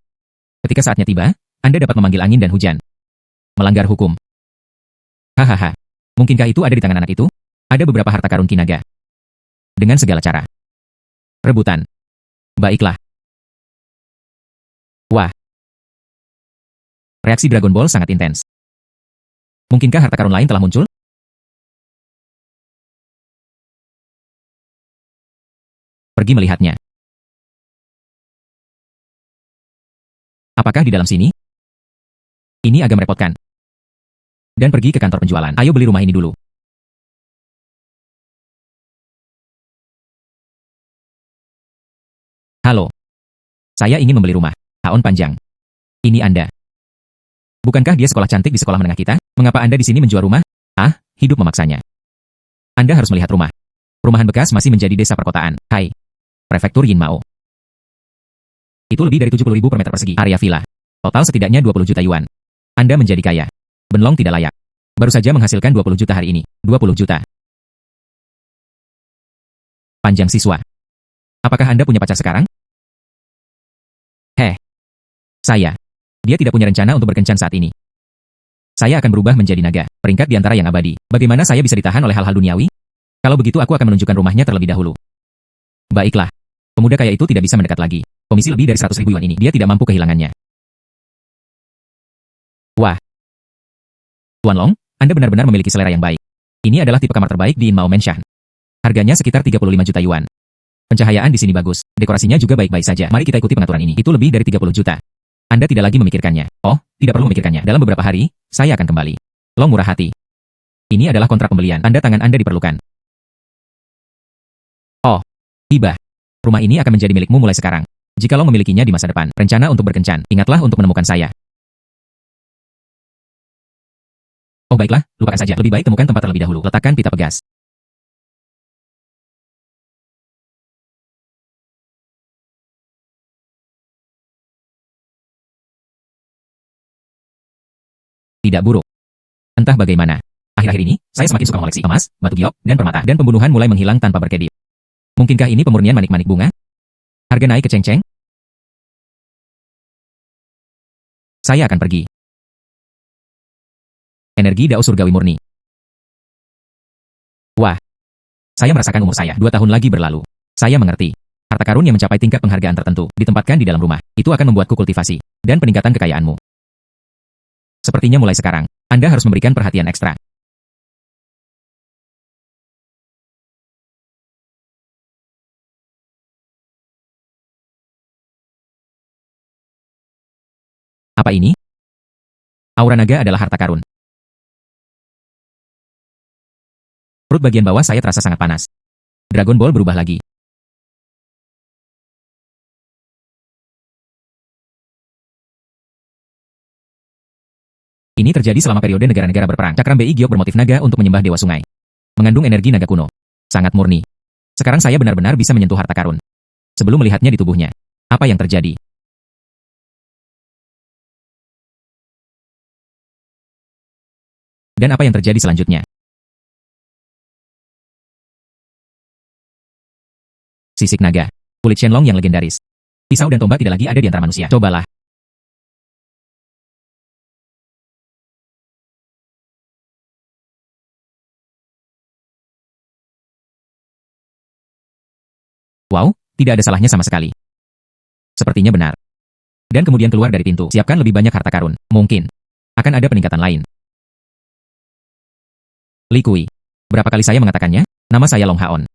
Speaker 1: Ketika saatnya tiba, Anda dapat memanggil angin dan hujan. Melanggar hukum. Hahaha. Mungkinkah itu ada di tangan anak itu? Ada beberapa harta karun Kinaga. Dengan segala cara. Rebutan. Baiklah. Wah. Reaksi Dragon Ball sangat intens. Mungkinkah harta karun lain telah muncul? Pergi melihatnya. Apakah di dalam sini? Ini agak merepotkan. Dan pergi ke kantor penjualan. Ayo beli rumah ini dulu. Halo. Saya ingin membeli rumah. Haon panjang. Ini Anda. Bukankah dia sekolah cantik di sekolah menengah kita? Mengapa Anda di sini menjual rumah? Ah, hidup memaksanya. Anda harus melihat rumah. Rumahan bekas masih menjadi desa perkotaan. Hai. Prefektur Yinmao. Itu lebih dari 70.000 per meter persegi. Area villa. Total setidaknya 20 juta yuan. Anda menjadi kaya. Benlong tidak layak. Baru saja menghasilkan 20 juta hari ini. 20 juta. Panjang siswa. Apakah Anda punya pacar sekarang? Saya. Dia tidak punya rencana untuk berkencan saat ini. Saya akan berubah menjadi naga, peringkat di antara yang abadi. Bagaimana saya bisa ditahan oleh hal-hal duniawi? Kalau begitu aku akan menunjukkan rumahnya terlebih dahulu. Baiklah. Pemuda kaya itu tidak bisa mendekat lagi. Komisi lebih dari 100.000 yuan ini, dia tidak mampu kehilangannya. Wah. Tuan Long, Anda benar-benar memiliki selera yang baik. Ini adalah tipe kamar terbaik di Mao Mansion. Harganya sekitar 35 juta yuan. Pencahayaan di sini bagus, dekorasinya juga baik-baik saja. Mari kita ikuti pengaturan ini. Itu lebih dari 30 juta. Anda tidak lagi memikirkannya. Oh, tidak perlu memikirkannya. Dalam beberapa hari, saya akan kembali. Long murah hati. Ini adalah kontrak pembelian. Tanda tangan Anda diperlukan. Oh, hibah. Rumah ini akan menjadi milikmu mulai sekarang. Jika Long memilikinya di masa depan, rencana untuk berkencan, ingatlah untuk menemukan saya. Oh baiklah, lupakan saja. Lebih baik temukan tempat terlebih dahulu. Letakkan pita pegas. Tidak buruk. Entah bagaimana. Akhir-akhir ini, saya semakin suka mengoleksi emas, batu giok, dan permata. Dan pembunuhan mulai menghilang tanpa berkedip. Mungkinkah ini pemurnian manik-manik bunga? Harga naik keceng-ceng? Saya akan pergi. Energi dao surgawi murni. Wah. Saya merasakan umur saya 2 tahun lagi berlalu. Saya mengerti. Harta karun yang mencapai tingkat penghargaan tertentu, ditempatkan di dalam rumah. Itu akan membuatku kultivasi, dan peningkatan kekayaanmu. Sepertinya mulai sekarang, Anda harus memberikan perhatian ekstra. Apa ini? Aura naga adalah harta karun. Perut bagian bawah saya terasa sangat panas. Dragon Ball berubah lagi. Ini terjadi selama periode negara-negara berperang. Cakram Bi Giok bermotif naga untuk menyembah dewa sungai. Mengandung energi naga kuno. Sangat murni. Sekarang saya benar-benar bisa menyentuh harta karun. Sebelum melihatnya di tubuhnya. Apa yang terjadi? Dan apa yang terjadi selanjutnya? Sisik naga. Kulit Shenlong yang legendaris. Pisau dan tombak tidak lagi ada di antara manusia. Cobalah. Wow, tidak ada salahnya sama sekali. Sepertinya benar. Dan kemudian keluar dari pintu. Siapkan lebih banyak harta karun. Mungkin. Akan ada peningkatan lain. Li Kui. Berapa kali saya mengatakannya? Nama saya Long Haon.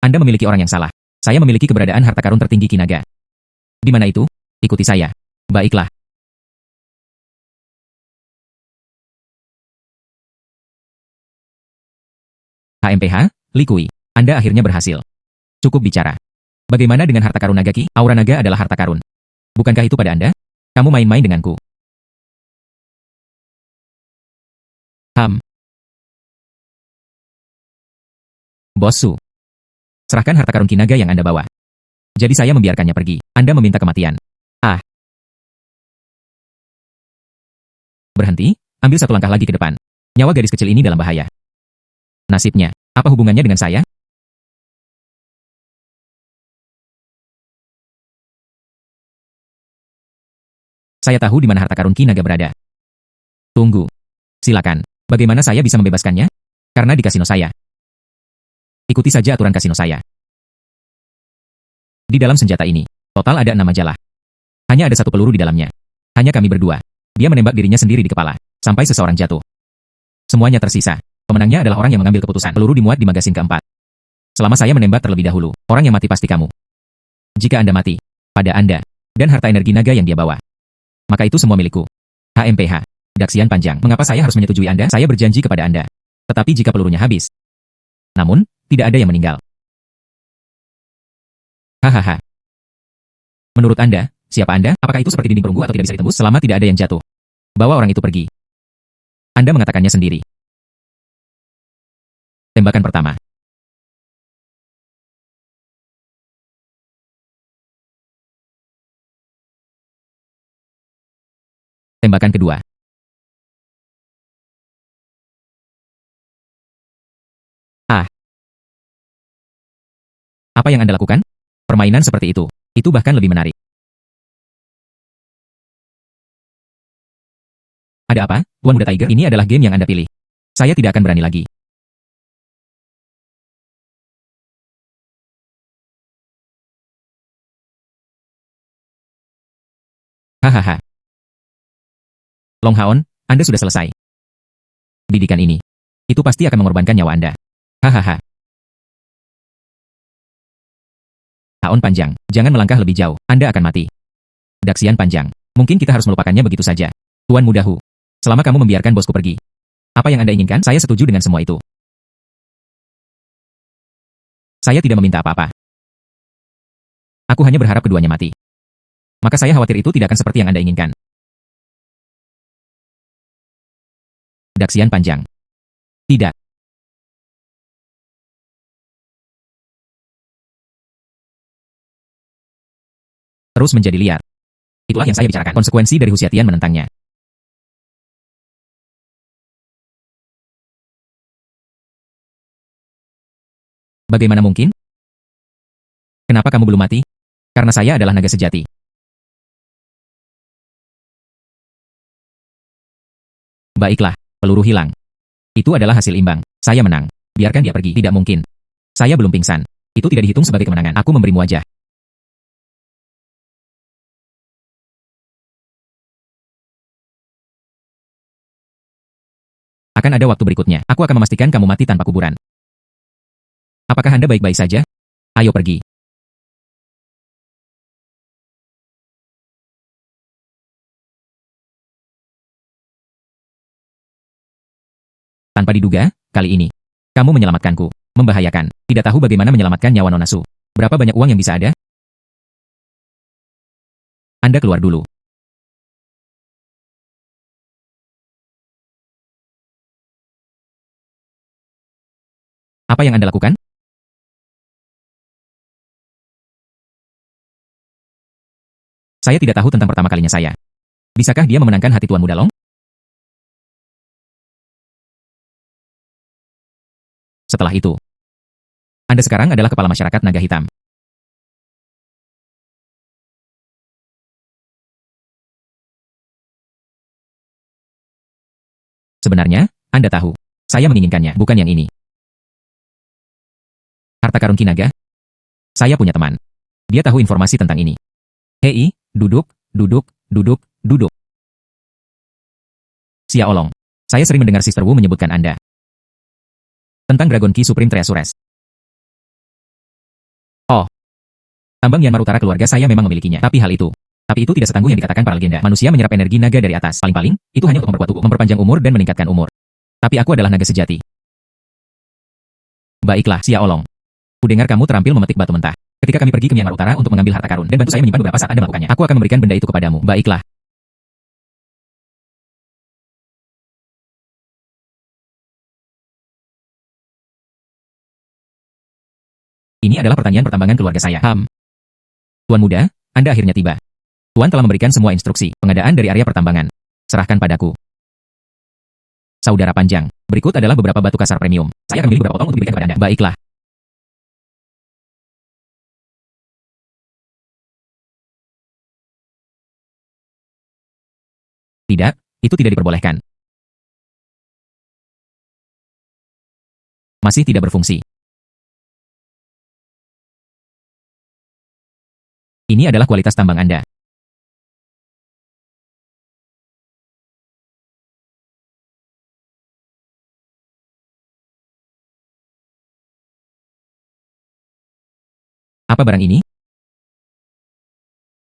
Speaker 1: Anda memiliki orang yang salah. Saya memiliki keberadaan harta karun tertinggi Kinaga. Di mana itu? Ikuti saya. Baiklah. HMPH, Li Kui. Anda akhirnya berhasil. Cukup bicara. Bagaimana dengan harta karun naga Ki? Aura naga adalah harta karun. Bukankah itu pada Anda? Kamu main-main denganku. Bos Su. Serahkan harta karun Kinaga yang Anda bawa. Jadi saya membiarkannya pergi. Anda meminta kematian. Ah. Berhenti, ambil satu langkah lagi ke depan. Nyawa gadis kecil ini dalam bahaya. Nasibnya, apa hubungannya dengan saya? Saya tahu di mana harta karun Kinaga berada. Tunggu. Silakan. Bagaimana saya bisa membebaskannya? Karena di kasino saya. Ikuti saja aturan kasino saya. Di dalam senjata ini, total ada 6 majalah. Hanya ada 1 peluru di dalamnya. Hanya kami berdua. Dia menembak dirinya sendiri di kepala, sampai seseorang jatuh. Semuanya tersisa. Pemenangnya adalah orang yang mengambil keputusan. Peluru dimuat di magasin keempat. Selama saya menembak terlebih dahulu, orang yang mati pasti kamu. Jika Anda mati, pada Anda, dan harta energi naga yang dia bawa. Maka itu semua milikku. HMPH. Daksian panjang. Mengapa saya harus menyetujui Anda? Saya berjanji kepada Anda. Tetapi jika pelurunya habis. Namun, tidak ada yang meninggal. Hahaha. Menurut Anda, Siapa Anda? Apakah itu seperti dinding perunggu atau tidak bisa ditembus selama tidak ada yang jatuh? Bawa orang itu pergi. Anda mengatakannya sendiri. Tembakan pertama. Tembakan kedua. Ah, apa yang Anda lakukan? Permainan seperti itu. Itu bahkan lebih menarik. Ada apa, Tuan Muda Tiger? Ini adalah game yang Anda pilih. Saya tidak akan berani lagi. Hahaha. Long Haon, Anda sudah selesai. Didikan ini. Itu pasti akan mengorbankan nyawa Anda. Hahaha. Haon panjang, jangan melangkah lebih jauh, Anda akan mati. Daksian panjang, mungkin kita harus melupakannya begitu saja. Tuan Muda Hu, selama kamu membiarkan bosku pergi. Apa yang Anda inginkan? Saya setuju dengan semua itu. Saya tidak meminta apa-apa. Aku hanya berharap keduanya mati. Maka saya khawatir itu tidak akan seperti yang Anda inginkan. Daksian panjang. Tidak. Terus menjadi liar. Itulah yang saya bicarakan. Konsekuensi dari Husiatian menentangnya. Bagaimana mungkin? Kenapa kamu belum mati? Karena saya adalah naga sejati. Baiklah, peluru hilang. Itu adalah hasil imbang. Saya menang. Biarkan dia pergi. Tidak mungkin. Saya belum pingsan. Itu tidak dihitung sebagai kemenangan. Aku memberimu wajah. Akan ada waktu berikutnya. Aku akan memastikan kamu mati tanpa kuburan. Apakah Anda baik-baik saja? Ayo pergi. Tanpa diduga, kali ini. Kamu menyelamatkanku. Membahayakan. Tidak tahu bagaimana menyelamatkan nyawa Nona Su. Berapa banyak uang yang bisa ada? Anda keluar dulu. Apa yang Anda lakukan? Saya tidak tahu tentang pertama kalinya saya. Bisakah dia memenangkan hati Tuan Muda Long? Setelah itu, Anda sekarang adalah kepala masyarakat naga hitam. Sebenarnya, Anda tahu. Saya menginginkannya, bukan yang ini. Harta karun Kinaga? Saya punya teman. Dia tahu informasi tentang ini. Hei, duduk, duduk, duduk, duduk. Xia Olong. Saya sering mendengar Sister Wu menyebutkan Anda. Tentang Dragon Ki Supreme Treasures. Oh, tambang Yanmar Utara keluarga saya memang memilikinya. Tapi itu tidak setangguh yang dikatakan para legenda. Manusia menyerap energi naga dari atas. Paling-paling, itu hanya untuk memperkuat tubuh, memperpanjang umur dan meningkatkan umur. Tapi aku adalah naga sejati. Baiklah, Xia Olong. Kudengar kamu terampil memetik batu mentah. Ketika kami pergi ke Myanmar Utara untuk mengambil harta karun dan bantu saya menyimpan beberapa saat Anda melakukannya, aku akan memberikan benda itu kepadamu. Baiklah. Ini adalah pertanyaan pertambangan keluarga saya. Tuan Muda, Anda akhirnya tiba. Tuan telah memberikan semua instruksi, pengadaan dari area pertambangan. Serahkan padaku. Saudara panjang. Berikut adalah beberapa batu kasar premium. Saya akan memilih beberapa potong untuk diberikan kepada Anda. Baiklah. Tidak, itu tidak diperbolehkan. Masih tidak berfungsi. Ini adalah kualitas tambang Anda. Apa barang ini?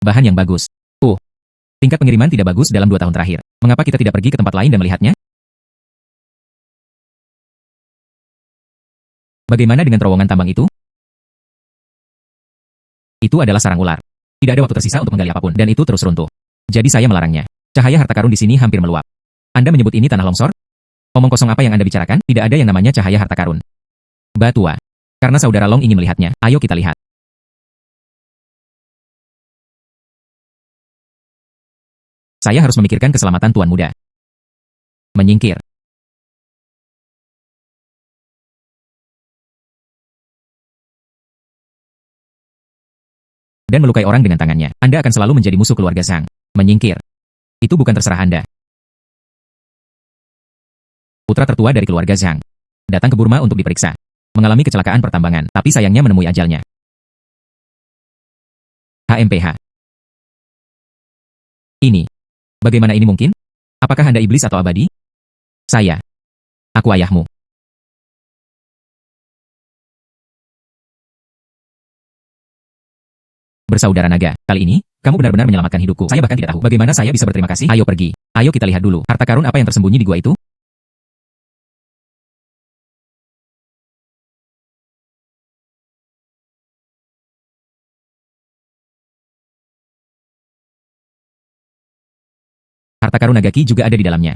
Speaker 1: Bahan yang bagus. Tingkat pengiriman tidak bagus dalam 2 tahun terakhir. Mengapa kita tidak pergi ke tempat lain dan melihatnya? Bagaimana dengan terowongan tambang itu? Itu adalah sarang ular. Tidak ada waktu tersisa untuk menggali apapun, dan itu terus runtuh. Jadi saya melarangnya. Cahaya harta karun di sini hampir meluap. Anda menyebut ini tanah longsor? Omong kosong apa yang Anda bicarakan? Tidak ada yang namanya cahaya harta karun. Batua. Karena saudara Long ingin melihatnya, ayo kita lihat. Saya harus memikirkan keselamatan tuan muda. Menyingkir. Dan melukai orang dengan tangannya. Anda akan selalu menjadi musuh keluarga Zhang. Menyingkir. Itu bukan terserah Anda. Putra tertua dari keluarga Zhang. Datang ke Burma untuk diperiksa. Mengalami kecelakaan pertambangan, tapi sayangnya menemui ajalnya. HMPH. Ini. Bagaimana ini mungkin? Apakah Anda iblis atau abadi? Saya. Aku ayahmu. Bersaudara naga, kali ini, kamu benar-benar menyelamatkan hidupku. Saya bahkan tidak tahu bagaimana saya bisa berterima kasih. Ayo pergi. Ayo kita lihat dulu. Harta karun apa yang tersembunyi di gua itu? Harta karun Nagaki juga ada di dalamnya.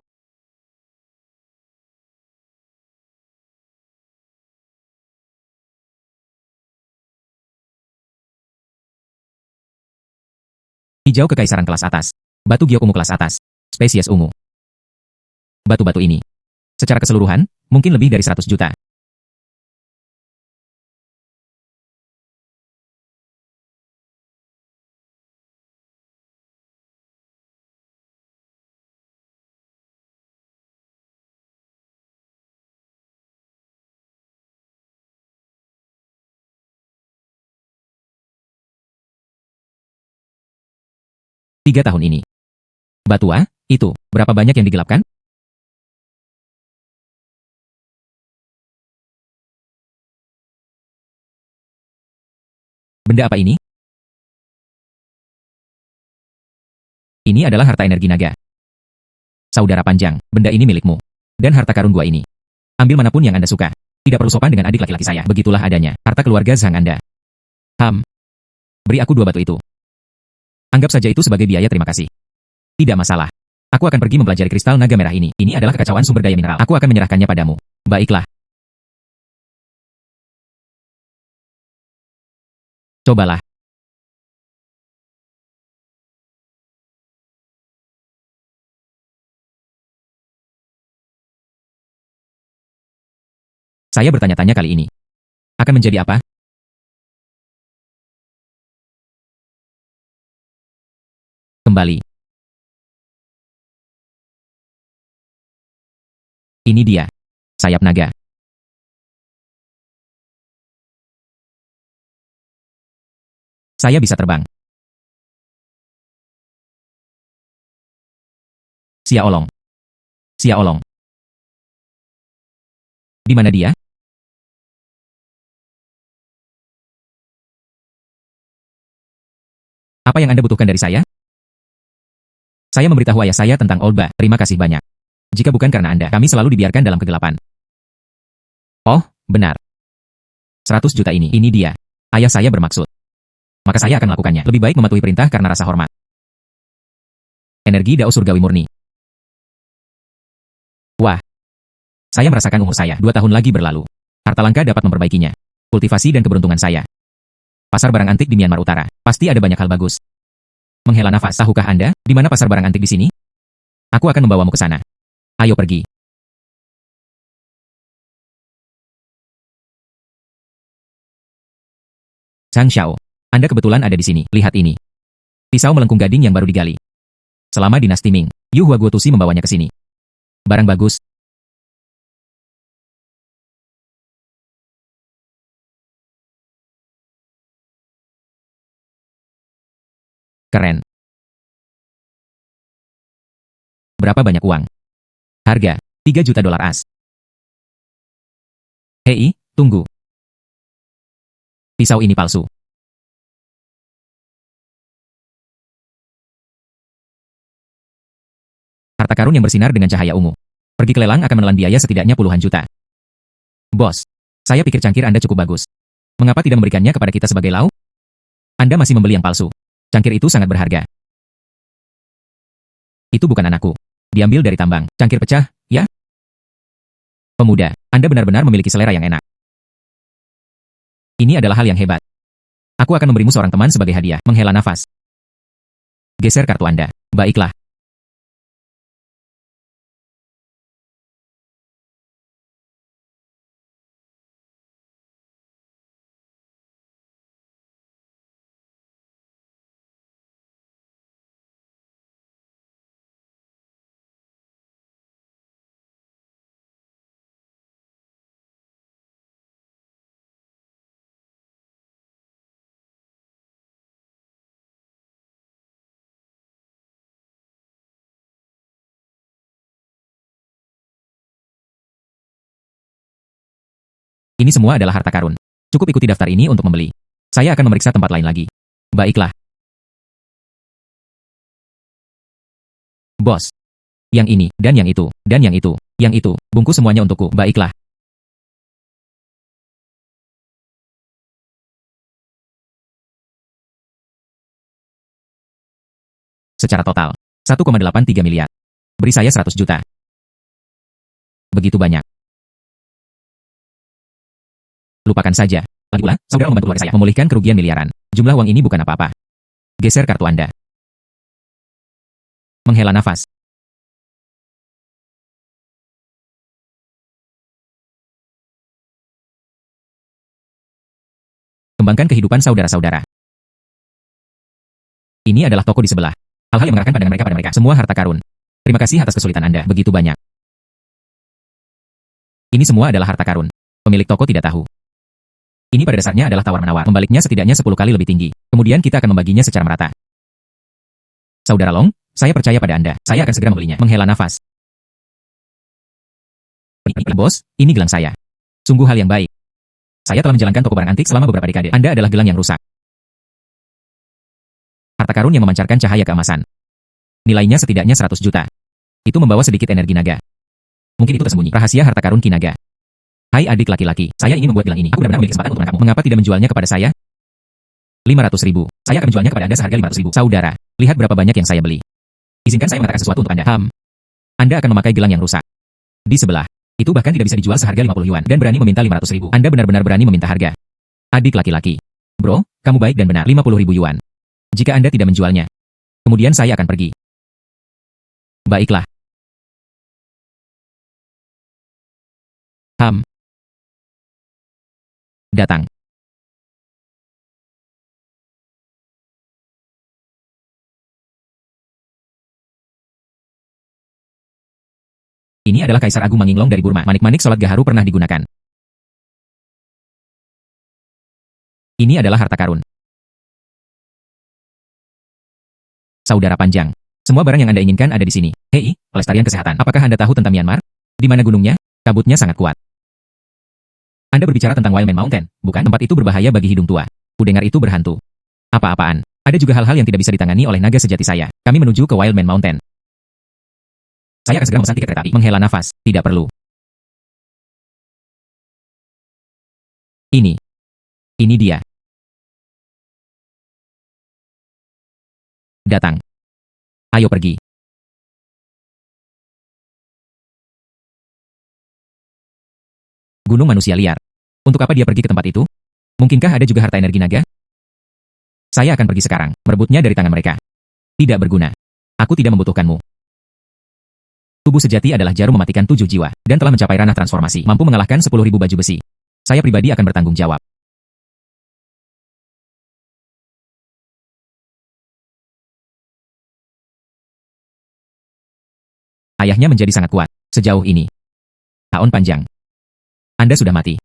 Speaker 1: Hijau kekaisaran kelas atas. Batu giok ungu kelas atas. Spesies ungu. Batu-batu ini. Secara keseluruhan, mungkin lebih dari 100 juta. Tiga tahun ini. Batua, itu, berapa banyak yang digelapkan? Benda apa ini? Ini adalah harta energi naga. Saudara panjang, benda ini milikmu. Dan harta karun gua ini. Ambil manapun yang Anda suka. Tidak perlu sopan dengan adik laki-laki saya. Begitulah adanya. Harta keluarga Zhang Anda. Beri aku 2 batu itu. Anggap saja itu sebagai biaya terima kasih. Tidak masalah. Aku akan pergi mempelajari kristal naga merah ini. Ini adalah kekacauan sumber daya mineral. Aku akan menyerahkannya padamu. Baiklah. Cobalah. Saya bertanya-tanya kali ini. Akan menjadi apa? Kembali. Ini dia. Sayap naga. Saya bisa terbang. Sia Olong. Sia Olong. Di mana dia? Apa yang Anda butuhkan dari saya? Saya memberitahu ayah saya tentang Olba. Terima kasih banyak. Jika bukan karena Anda, kami selalu dibiarkan dalam kegelapan. Oh, benar. 100 juta ini dia. Ayah saya bermaksud. Maka saya akan melakukannya. Lebih baik mematuhi perintah karena rasa hormat. Energi Dao Surgawi Murni. Wah. Saya merasakan umur saya 2 tahun lagi berlalu. Harta langka dapat memperbaikinya. Kultivasi dan keberuntungan saya. Pasar barang antik di Myanmar Utara. Pasti ada banyak hal bagus. Menghela nafas. Tahukah Anda, di mana pasar barang antik di sini? Aku akan membawamu ke sana. Ayo pergi. Chang Xiao. Anda kebetulan ada di sini. Lihat ini. Pisau melengkung gading yang baru digali. Selama dinasti Ming, Yu Huaguotusi membawanya ke sini. Barang bagus. Keren. Berapa banyak uang? Harga, 3 juta dolar as. Hei, tunggu. Pisau ini palsu. Harta karun yang bersinar dengan cahaya ungu. Pergi ke lelang akan menelan biaya setidaknya puluhan juta. Bos, saya pikir cangkir Anda cukup bagus. Mengapa tidak memberikannya kepada kita sebagai lau? Anda masih membeli yang palsu. Cangkir itu sangat berharga. Itu bukan anakku. Diambil dari tambang. Cangkir pecah, ya? Pemuda, Anda benar-benar memiliki selera yang enak. Ini adalah hal yang hebat. Aku akan memberimu seorang teman sebagai hadiah. Menghela nafas. Geser kartu Anda. Baiklah. Ini semua adalah harta karun. Cukup ikuti daftar ini untuk membeli. Saya akan memeriksa tempat lain lagi. Baiklah. Bos. Yang ini, dan yang itu, dan yang itu, yang itu. Bungkus semuanya untukku. Baiklah. Secara total, 1,83 miliar. Beri saya 100 juta. Begitu banyak. Lupakan saja. Lagi pula, saudara membantu keluarga saya memulihkan kerugian miliaran. Jumlah uang ini bukan apa-apa. Geser kartu Anda. Menghela nafas. Kembangkan kehidupan saudara-saudara. Ini adalah toko di sebelah. Hal-hal yang mengarahkan pandangan mereka pada mereka. Semua harta karun. Terima kasih atas kesulitan Anda. Begitu banyak. Ini semua adalah harta karun. Pemilik toko tidak tahu. Ini pada dasarnya adalah tawar-menawar. Membaliknya setidaknya 10 kali lebih tinggi. Kemudian kita akan membaginya secara merata. Saudara Long, saya percaya pada Anda. Saya akan segera membelinya. Menghela nafas. Bos, ini gelang saya. Sungguh hal yang baik. Saya telah menjalankan toko barang antik selama beberapa dekade. Anda adalah gelang yang rusak. Harta karun yang memancarkan cahaya keemasan. Nilainya setidaknya 100 juta. Itu membawa sedikit energi naga. Mungkin itu tersembunyi. Rahasia harta karun Kinaga. Hai adik laki-laki, saya ingin membuat gelang ini. Aku benar-benar memiliki kesempatan untuk menangkapmu. Mengapa tidak menjualnya kepada saya? 500.000. Saya akan menjualnya kepada Anda seharga 500.000. Saudara, lihat berapa banyak yang saya beli. Izinkan saya mengatakan sesuatu untuk Anda. Anda akan memakai gelang yang rusak. Di sebelah. Itu bahkan tidak bisa dijual seharga 50 yuan dan berani meminta 500.000. Anda benar-benar berani meminta harga. Adik laki-laki. Bro, kamu baik dan benar. 50.000 yuan. Jika Anda tidak menjualnya, kemudian saya akan pergi. Baiklah. Datang. Ini adalah Kaisar Agung Manginglong dari Burma. Manik-manik sholat gaharu pernah digunakan. Ini adalah harta karun. Saudara panjang. Semua barang yang Anda inginkan ada di sini. Hei, pelestarian kesehatan. Apakah Anda tahu tentang Myanmar? Di mana gunungnya? Kabutnya sangat kuat. Anda berbicara tentang Wildman Mountain, bukan? Tempat itu berbahaya bagi hidung tua. Kudengar itu berhantu. Apa-apaan? Ada juga hal-hal yang tidak bisa ditangani oleh naga sejati saya. Kami menuju ke Wildman Mountain. Saya akan segera memesan tiket kereta api. Menghela nafas. Tidak perlu. Ini. Ini dia. Datang. Ayo pergi. Gunung manusia liar. Untuk apa dia pergi ke tempat itu? Mungkinkah ada juga harta energi naga? Saya akan pergi sekarang, merebutnya dari tangan mereka. Tidak berguna. Aku tidak membutuhkanmu. Tubuh sejati adalah jarum mematikan 7 jiwa, dan telah mencapai ranah transformasi, mampu mengalahkan 10.000 baju besi. Saya pribadi akan bertanggung jawab. Ayahnya menjadi sangat kuat. Sejauh ini. Tahun panjang. Anda sudah mati.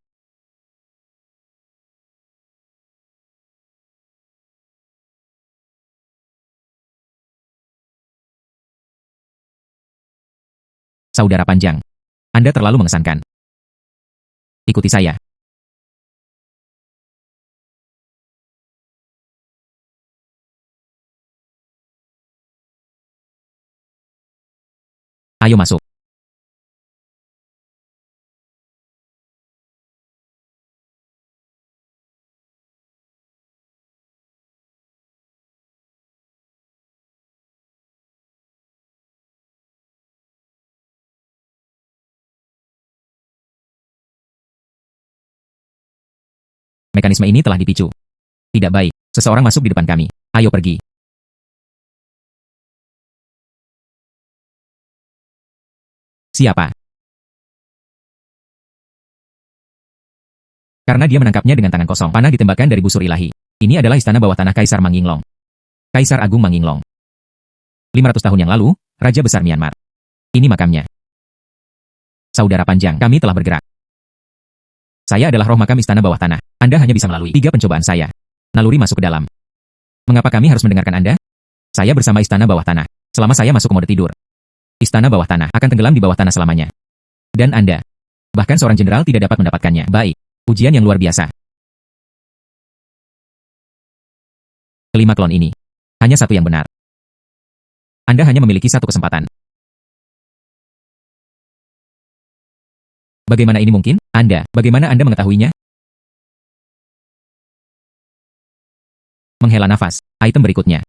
Speaker 1: Saudara panjang. Anda terlalu mengesankan. Ikuti saya. Ayo masuk. Mekanisme ini telah dipicu. Tidak baik. Seseorang masuk di depan kami. Ayo pergi. Siapa? Karena dia menangkapnya dengan tangan kosong. Panah ditembakkan dari busur ilahi. Ini adalah istana bawah tanah Kaisar Manginglong. Kaisar Agung Manginglong. 500 tahun yang lalu, Raja Besar Myanmar. Ini makamnya. Saudara panjang, kami telah bergerak. Saya adalah roh makam istana bawah tanah. Anda hanya bisa melalui 3 pencobaan saya. Naluri masuk ke dalam. Mengapa kami harus mendengarkan Anda? Saya bersama istana bawah tanah. Selama saya masuk ke mode tidur. Istana bawah tanah akan tenggelam di bawah tanah selamanya. Dan Anda. Bahkan seorang jenderal tidak dapat mendapatkannya. Baik. Ujian yang luar biasa. Kelima klon ini. Hanya satu yang benar. Anda hanya memiliki satu kesempatan. Bagaimana ini mungkin? Bagaimana Anda mengetahuinya? Menghela nafas. Item berikutnya.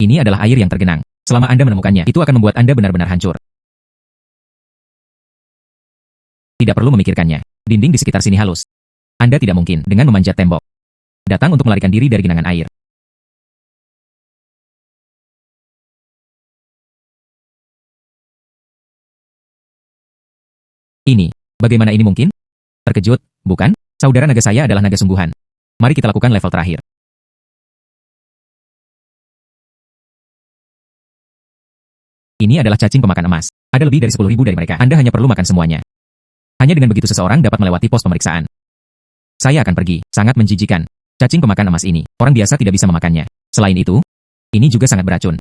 Speaker 1: Ini adalah air yang tergenang. Selama Anda menemukannya, itu akan membuat Anda benar-benar hancur. Tidak perlu memikirkannya. Dinding di sekitar sini halus. Anda tidak mungkin dengan memanjat tembok. Datang untuk melarikan diri dari genangan air. Ini. Bagaimana ini mungkin? Terkejut, bukan? Saudara naga saya adalah naga sungguhan. Mari kita lakukan level terakhir. Ini adalah cacing pemakan emas. Ada lebih dari 10.000 dari mereka. Anda hanya perlu makan semuanya. Hanya dengan begitu seseorang dapat melewati pos pemeriksaan. Saya akan pergi. Sangat menjijikan. Cacing pemakan emas ini. Orang biasa tidak bisa memakannya. Selain itu, ini juga sangat beracun.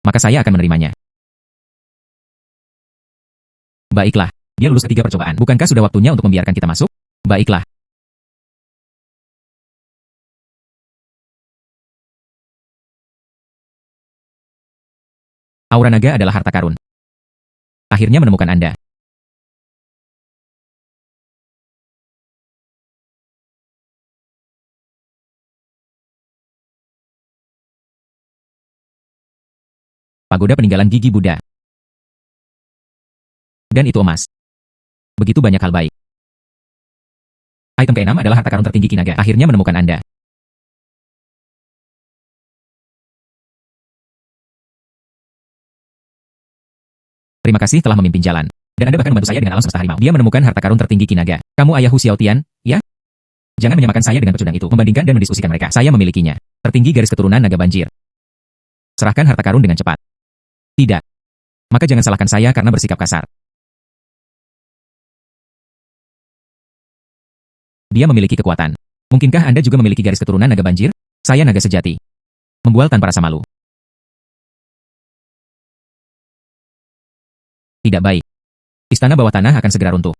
Speaker 1: Maka saya akan menerimanya. Baiklah, dia lulus ketiga percobaan. Bukankah sudah waktunya untuk membiarkan kita masuk? Baiklah. Aura naga adalah harta karun. Akhirnya menemukan Anda. Pagoda peninggalan gigi Buddha. Dan itu emas. Begitu banyak hal baik. Item keenam adalah harta karun tertinggi Kinaga. Akhirnya menemukan Anda. Terima kasih telah memimpin jalan. Dan Anda bahkan membantu saya dengan alam semesta harimau. Dia menemukan harta karun tertinggi Kinaga. Kamu ayah Hu Xiaotian, ya? Jangan menyamakan saya dengan pecundang itu. Membandingkan dan mendiskusikan mereka. Saya memilikinya. Tertinggi garis keturunan naga banjir. Serahkan harta karun dengan cepat. Tidak. Maka jangan salahkan saya karena bersikap kasar. Dia memiliki kekuatan. Mungkinkah Anda juga memiliki garis keturunan naga banjir? Saya naga sejati. Membual tanpa rasa malu. Tidak baik. Istana bawah tanah akan segera runtuh.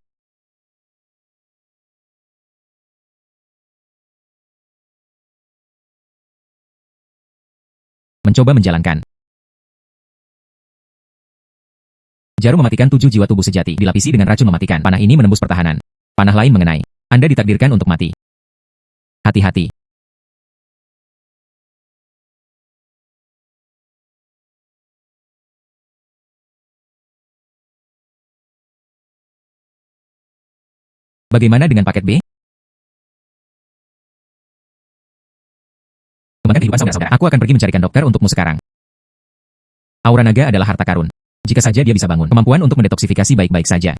Speaker 1: Mencoba menjalankan. Jarum mematikan 7 jiwa tubuh sejati, dilapisi dengan racun mematikan. Panah ini menembus pertahanan. Panah lain mengenai. Anda ditakdirkan untuk mati. Hati-hati. Bagaimana dengan paket B? Kembangkan kehidupan saudara-saudara. Aku akan pergi mencarikan dokter untukmu sekarang. Aura naga adalah harta karun. Jika saja dia bisa bangun, kemampuan untuk mendetoksifikasi baik-baik saja.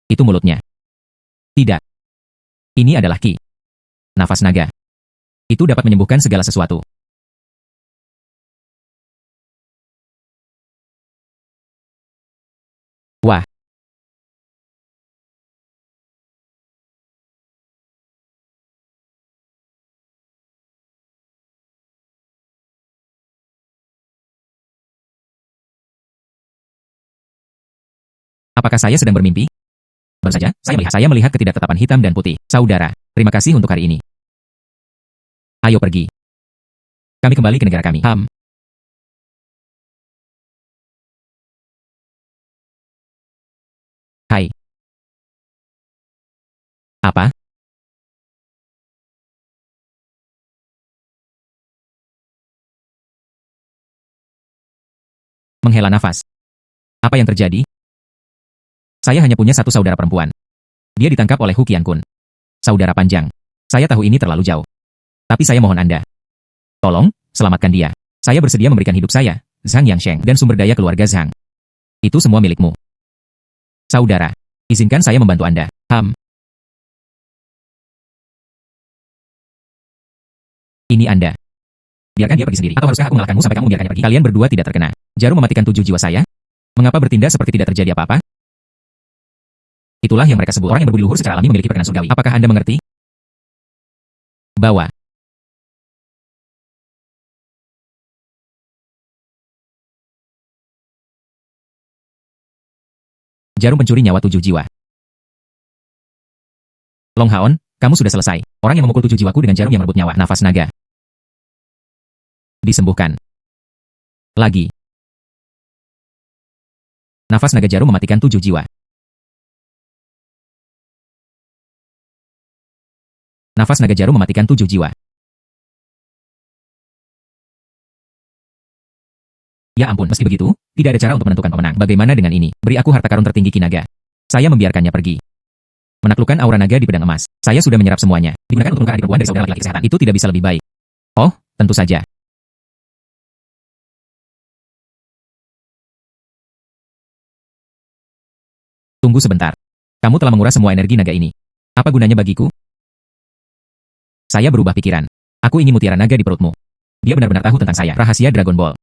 Speaker 1: Itu mulutnya. Tidak. Ini adalah ki. Nafas naga. Itu dapat menyembuhkan segala sesuatu. Wah. Apakah saya sedang bermimpi? Baru saja, saya melihat ketidaktetapan hitam dan putih. Saudara, terima kasih untuk hari ini. Ayo pergi. Kami kembali ke negara kami. Hai. Apa? Menghela nafas. Apa yang terjadi? Saya hanya punya satu saudara perempuan. Dia ditangkap oleh Hu Qiankun. Saudara panjang. Saya tahu ini terlalu jauh. Tapi saya mohon Anda. Tolong, selamatkan dia. Saya bersedia memberikan hidup saya, Zhang Yangsheng, dan sumber daya keluarga Zhang. Itu semua milikmu. Saudara, izinkan saya membantu Anda. Ini Anda. Biarkan dia pergi sendiri. Atau haruskah aku mengalahkanmu sampai kamu membiarkannya pergi? Kalian berdua tidak terkena. Jarum mematikan 7 jiwa saya? Mengapa bertindak seperti tidak terjadi apa-apa? Itulah yang mereka sebut orang yang berbudi luhur secara alami memiliki perkenan surgawi. Apakah Anda mengerti? Bawa. Jarum pencuri nyawa 7 jiwa. Long Haon, kamu sudah selesai. Orang yang memukul 7 jiwaku dengan jarum yang merebut nyawa. Nafas naga. Disembuhkan. Lagi. Nafas naga jarum mematikan 7 jiwa. Nafas naga jarum mematikan 7 jiwa. Ya ampun, meski begitu, tidak ada cara untuk menentukan pemenang. Bagaimana dengan ini? Beri aku harta karun tertinggi Kinaga. Saya membiarkannya pergi. Menaklukkan aura naga di pedang emas. Saya sudah menyerap semuanya. Digunakan untuk menukar adik perempuan dari saudara laki-laki kesehatan. Itu tidak bisa lebih baik. Oh, tentu saja. Tunggu sebentar. Kamu telah menguras semua energi naga ini. Apa gunanya bagiku? Saya berubah pikiran. Aku ingin mutiara naga di perutmu. Dia benar-benar tahu tentang saya. Rahasia Dragon Ball.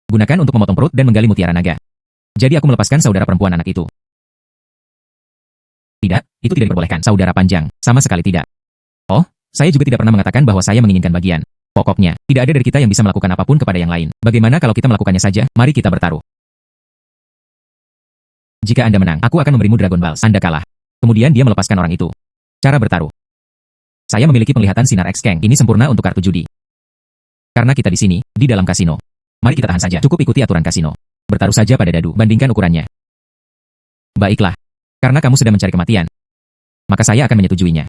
Speaker 1: Gunakan untuk memotong perut dan menggali mutiara naga. Jadi aku melepaskan saudara perempuan anak itu. Tidak, itu tidak diperbolehkan. Saudara panjang, sama sekali tidak. Oh, saya juga tidak pernah mengatakan bahwa saya menginginkan bagian. Pokoknya, tidak ada dari kita yang bisa melakukan apapun kepada yang lain. Bagaimana kalau kita melakukannya saja? Mari kita bertaruh. Jika Anda menang, aku akan memberimu Dragon Balls. Anda kalah. Kemudian dia melepaskan orang itu. Cara bertaruh. Saya memiliki penglihatan sinar X-Kang. Ini sempurna untuk kartu judi. Karena kita di sini, di dalam kasino. Mari kita tahan saja. Cukup ikuti aturan kasino. Bertaruh saja pada dadu. Bandingkan ukurannya. Baiklah. Karena kamu sedang mencari kematian. Maka saya akan menyetujuinya.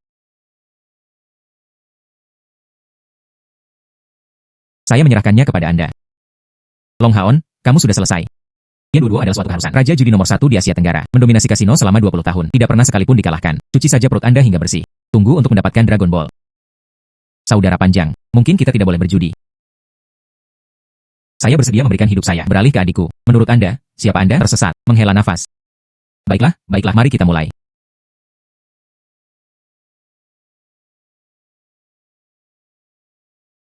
Speaker 1: Saya menyerahkannya kepada Anda. Long Haon, kamu sudah selesai. Yan Duo adalah suatu keharusan. Raja judi nomor 1 di Asia Tenggara. Mendominasi kasino selama 20 tahun. Tidak pernah sekalipun dikalahkan. Cuci saja perut Anda hingga bersih. Tunggu untuk mendapatkan Dragon Ball. Saudara panjang, mungkin kita tidak boleh berjudi. Saya bersedia memberikan hidup saya beralih ke adikku. Menurut Anda, siapa Anda? Tersesat, menghela nafas. Baiklah, mari kita mulai.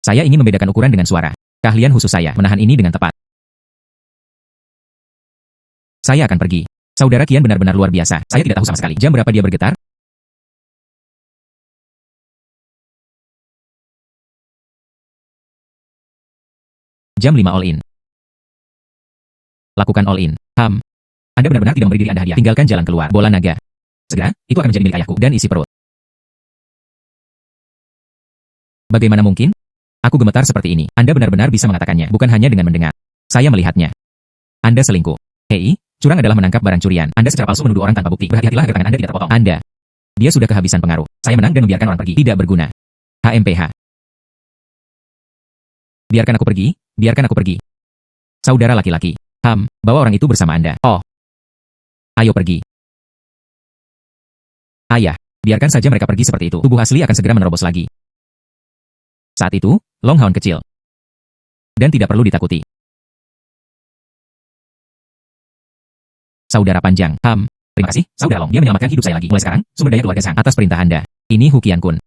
Speaker 1: Saya ingin membedakan ukuran dengan suara. Keahlian khusus saya menahan ini dengan tepat. Saya akan pergi. Saudara Kian benar-benar luar biasa. Saya tidak tahu sama sekali jam berapa dia bergetar. Jam 5 all in. Lakukan all in. Anda benar-benar tidak memberi diri Anda hadiah. Tinggalkan jalan keluar. Bola naga. Segera, itu akan menjadi milik ayahku dan isi perut. Bagaimana mungkin? Aku gemetar seperti ini. Anda benar-benar bisa mengatakannya, bukan hanya dengan mendengar. Saya melihatnya. Anda selingkuh. Hei, curang adalah menangkap barang curian. Anda secara palsu menuduh orang tanpa bukti. Berhati-hatilah agar tangan Anda tidak terpotong. Anda. Dia sudah kehabisan pengaruh. Saya menang dan membiarkan orang pergi. Tidak berguna. HMPH. Biarkan aku pergi. Biarkan aku pergi. Saudara laki-laki. Bawa orang itu bersama Anda. Oh. Ayo pergi. Ayah, biarkan saja mereka pergi seperti itu. Tubuh asli akan segera menerobos lagi. Saat itu, Long Haon kecil. Dan tidak perlu ditakuti. Saudara panjang. Terima kasih, Saudara Long. Dia menyelamatkan hidup saya lagi. Mulai sekarang, sumber daya keluarga Zhang atas perintah Anda. Ini Hu Qiankun.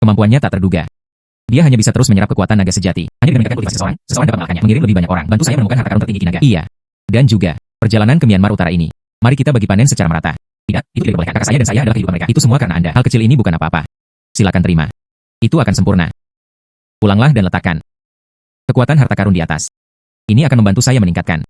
Speaker 1: Kemampuannya tak terduga. Dia hanya bisa terus menyerap kekuatan naga sejati. Hanya dengan meningkatkan kultivasi seseorang dapat mengalahkannya. Mengirim lebih banyak orang. Bantu saya menemukan harta karun tertinggi Kinaga. Iya. Dan juga, perjalanan ke Myanmar Utara ini. Mari kita bagi panen secara merata. Tidak, itu tidak diperbolehkan. Kakak saya dan saya adalah kehidupan mereka. Itu semua karena Anda. Hal kecil ini bukan apa-apa. Silakan terima. Itu akan sempurna. Pulanglah dan letakkan kekuatan harta karun di atas. Ini akan membantu saya meningkatkan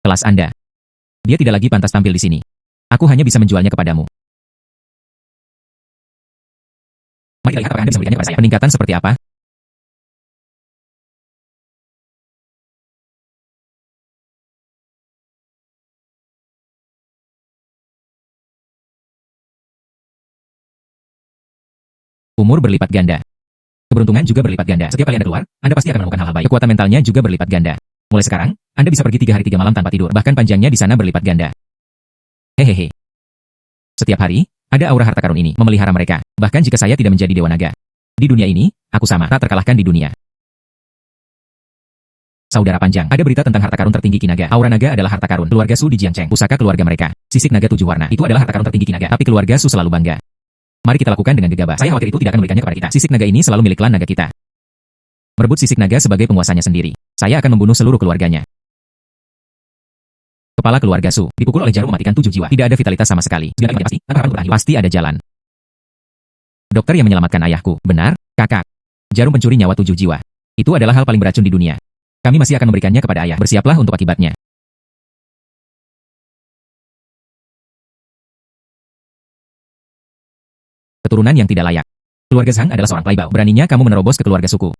Speaker 1: Kelas Anda. Dia tidak lagi pantas tampil di sini. Aku hanya bisa menjualnya kepadamu. Mari kita lihat apakah Anda bisa memberikannya kepada saya. Peningkatan seperti apa? Umur berlipat ganda. Keberuntungan juga berlipat ganda. Setiap kali Anda keluar, Anda pasti akan menemukan hal-hal baik. Kekuatan mentalnya juga berlipat ganda. Mulai sekarang, Anda bisa pergi 3 hari 3 malam tanpa tidur. Bahkan panjangnya di sana berlipat ganda. Hehehe. Setiap hari, ada aura harta karun ini memelihara mereka. Bahkan jika saya tidak menjadi Dewa Naga. Di dunia ini, aku sama, tak terkalahkan di dunia. Saudara panjang, ada berita tentang harta karun tertinggi Kinaga. Aura naga adalah harta karun keluarga Su di Jiangcheng. Pusaka keluarga mereka, sisik naga 7 warna. Itu adalah harta karun tertinggi Kinaga. Tapi keluarga Su selalu bangga. Mari kita lakukan dengan gegabah. Saya khawatir itu tidak akan memberikannya kepada kita. Sisik naga ini selalu milik klan naga kita. Merebut sisik naga sebagai penguasanya sendiri. Saya akan membunuh seluruh keluarganya. Kepala keluarga Su dipukul oleh jarum mematikan 7 jiwa. Tidak ada vitalitas sama sekali. Pasti ada jalan. Dokter yang menyelamatkan ayahku. Benar, kakak. Jarum pencuri nyawa 7 jiwa. Itu adalah hal paling beracun di dunia. Kami masih akan memberikannya kepada ayah. Bersiaplah untuk akibatnya. Keturunan yang tidak layak. Keluarga Zhang adalah seorang playboy. Beraninya kamu menerobos ke keluarga suku.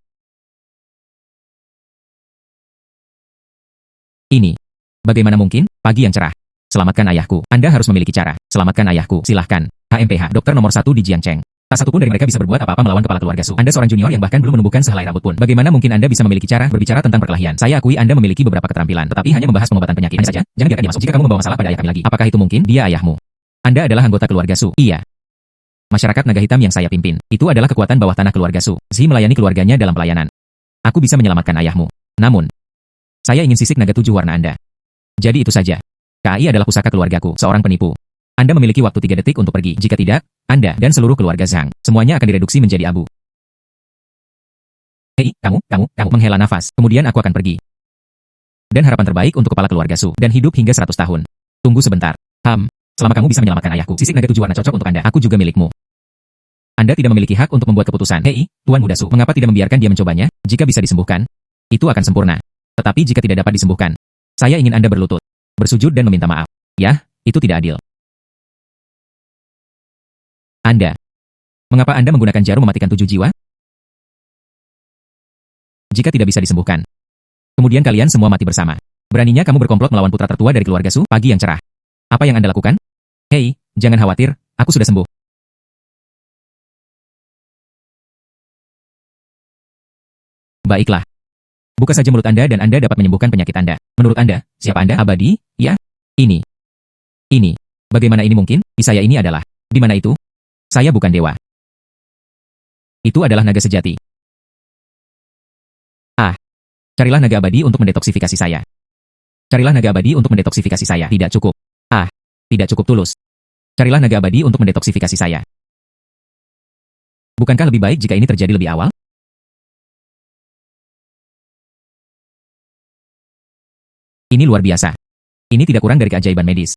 Speaker 1: Ini. Bagaimana mungkin? Pagi yang cerah. Selamatkan ayahku. Anda harus memiliki cara. Selamatkan ayahku. Silahkan. HMPH, dokter nomor 1 di Jiangcheng. Tak satupun dari mereka bisa berbuat apa-apa melawan kepala keluarga Su. Anda seorang junior yang bahkan belum menumbuhkan sehelai rambut pun. Bagaimana mungkin Anda bisa memiliki cara berbicara tentang perkelahian? Saya akui Anda memiliki beberapa keterampilan, tetapi hanya membahas pengobatan penyakit. Hanya saja, jangan biarkan dia masuk jika kamu membawa masalah pada ayah kami lagi. Apakah itu mungkin? Dia ayahmu. Anda adalah anggota keluarga Su. Iya. Masyarakat naga hitam yang saya pimpin. Itu adalah kekuatan bawah tanah keluarga Su. Zi melayani keluarganya dalam pelayanan. Aku bisa menyelamatkan ayahmu. Namun, saya ingin sisik naga 7 warna Anda. Jadi itu saja. KAI adalah pusaka keluargaku, seorang penipu. Anda memiliki waktu 3 detik untuk pergi. Jika tidak, Anda dan seluruh keluarga Zhang, semuanya akan direduksi menjadi abu. Hei, kamu, menghela nafas. Kemudian aku akan pergi. Dan harapan terbaik untuk kepala keluarga Su, dan hidup hingga 100 tahun. Tunggu sebentar. Selama kamu bisa menyelamatkan ayahku, sisik naga 7 warna cocok untuk Anda. Aku juga milikmu. Anda tidak memiliki hak untuk membuat keputusan. Hei, Tuan Muda Su, mengapa tidak membiarkan dia mencobanya? Jika bisa disembuhkan, itu akan sempurna. Tetapi jika tidak dapat disembuhkan, saya ingin Anda berlutut, bersujud dan meminta maaf. Ya, itu tidak adil. Anda. Mengapa Anda menggunakan jarum mematikan 7 jiwa? Jika tidak bisa disembuhkan, kemudian kalian semua mati bersama. Beraninya kamu berkomplot melawan putra tertua dari keluarga Su? Pagi yang cerah. Apa yang Anda lakukan? Hei, jangan khawatir, aku sudah sembuh. Baiklah. Buka saja mulut Anda dan Anda dapat menyembuhkan penyakit Anda. Menurut Anda, siapa Anda? Abadi? Ya? Ini. Bagaimana ini mungkin? Saya ini adalah. Di mana itu? Saya bukan dewa. Itu adalah naga sejati. Carilah naga abadi untuk mendetoksifikasi saya. Carilah naga abadi untuk mendetoksifikasi saya. Tidak cukup. Tidak cukup tulus. Carilah naga abadi untuk mendetoksifikasi saya. Bukankah lebih baik jika ini terjadi lebih awal? Ini luar biasa. Ini tidak kurang dari keajaiban medis.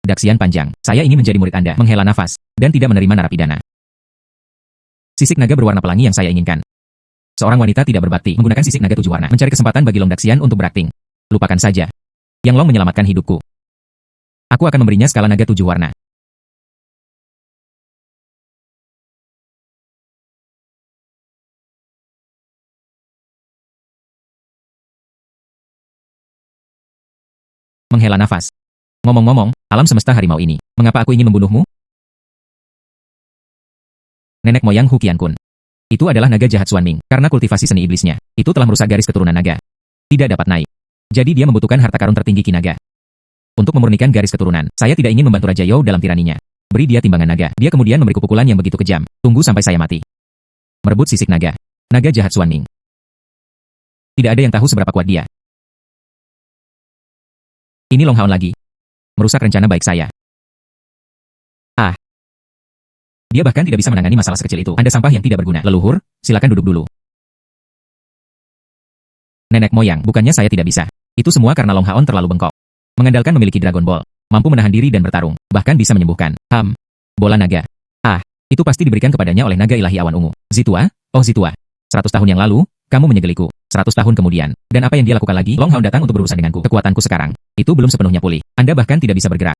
Speaker 1: Daksian panjang. Saya ingin menjadi murid Anda. Menghela nafas. Dan tidak menerima narapidana. Sisik naga berwarna pelangi yang saya inginkan. Seorang wanita tidak berbakti menggunakan sisik naga 7 warna. Mencari kesempatan bagi Long Daxian untuk berakting. Lupakan saja. Yang Long menyelamatkan hidupku. Aku akan memberinya skala naga 7 warna. Menghela nafas. Ngomong-ngomong, alam semesta harimau ini, mengapa aku ingin membunuhmu? Nenek moyang Hu Qiankun. Itu adalah naga jahat Xuan Ming. Karena kultivasi seni iblisnya, itu telah merusak garis keturunan naga. Tidak dapat naik. Jadi dia membutuhkan harta karun tertinggi Kinaga. Untuk memurnikan garis keturunan, saya tidak ingin membantu Raja You dalam tiraninya. Beri dia timbangan naga. Dia kemudian memberiku pukulan yang begitu kejam. Tunggu sampai saya mati. Merebut sisik naga. Naga jahat Xuan Ming. Tidak ada yang tahu seberapa kuat dia. Ini Long Haon lagi. Merusak rencana baik saya. Dia bahkan tidak bisa menangani masalah sekecil itu. Anda sampah yang tidak berguna. Leluhur, silakan duduk dulu. Nenek moyang, bukannya saya tidak bisa. Itu semua karena Long Haon terlalu bengkok. Mengandalkan memiliki Dragon Ball. Mampu menahan diri dan bertarung. Bahkan bisa menyembuhkan. Bola naga. Itu pasti diberikan kepadanya oleh naga ilahi awan ungu. Zitua? Oh Zitua. 100 tahun yang lalu, kamu menyegeliku. 100 tahun kemudian. Dan apa yang dia lakukan lagi? Long Hao datang untuk berurusan denganku. Kekuatanku sekarang. Itu belum sepenuhnya pulih. Anda bahkan tidak bisa bergerak.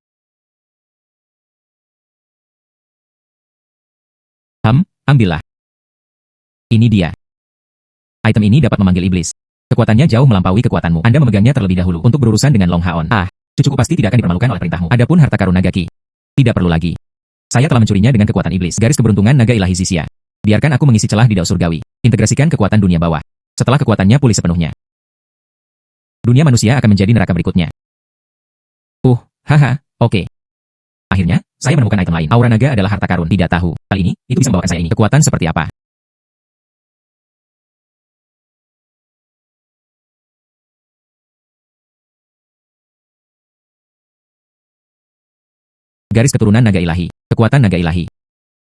Speaker 1: Ambillah. Ini dia. Item ini dapat memanggil iblis. Kekuatannya jauh melampaui kekuatanmu. Anda memegangnya terlebih dahulu untuk berurusan dengan Long Haon. Cucuku pasti tidak akan dipermalukan oleh perintahmu. Adapun harta karun Nagaki. Tidak perlu lagi. Saya telah mencurinya dengan kekuatan iblis. Garis keberuntungan naga ilahi Zisia. Biarkan aku mengisi celah di dao surgawi. Integrasikan kekuatan dunia bawah. Setelah kekuatannya pulih sepenuhnya, dunia manusia akan menjadi neraka berikutnya. Oke. Akhirnya, saya menemukan item lain. Aura naga adalah harta karun. Tidak tahu. Hal ini, itu bisa membawakan saya ini. Kekuatan seperti apa? Garis keturunan naga ilahi. Kekuatan naga ilahi.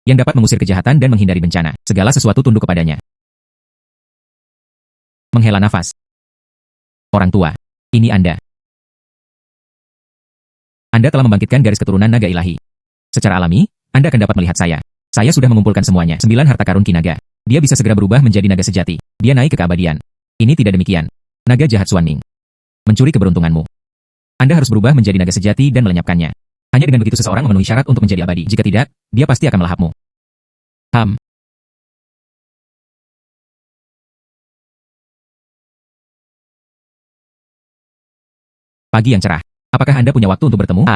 Speaker 1: Yang dapat mengusir kejahatan dan menghindari bencana. Segala sesuatu tunduk kepadanya. Menghela nafas. Orang tua. Ini Anda. Anda telah membangkitkan garis keturunan naga ilahi. Secara alami, Anda akan dapat melihat saya. Saya sudah mengumpulkan semuanya. 9 harta karun Ki Naga. Dia bisa segera berubah menjadi naga sejati. Dia naik ke keabadian. Ini tidak demikian. Naga jahat Xuanming. Mencuri keberuntunganmu. Anda harus berubah menjadi naga sejati dan melenyapkannya. Hanya dengan begitu seseorang memenuhi syarat untuk menjadi abadi. Jika tidak, dia pasti akan melahapmu. Pagi yang cerah. Apakah Anda punya waktu untuk bertemu?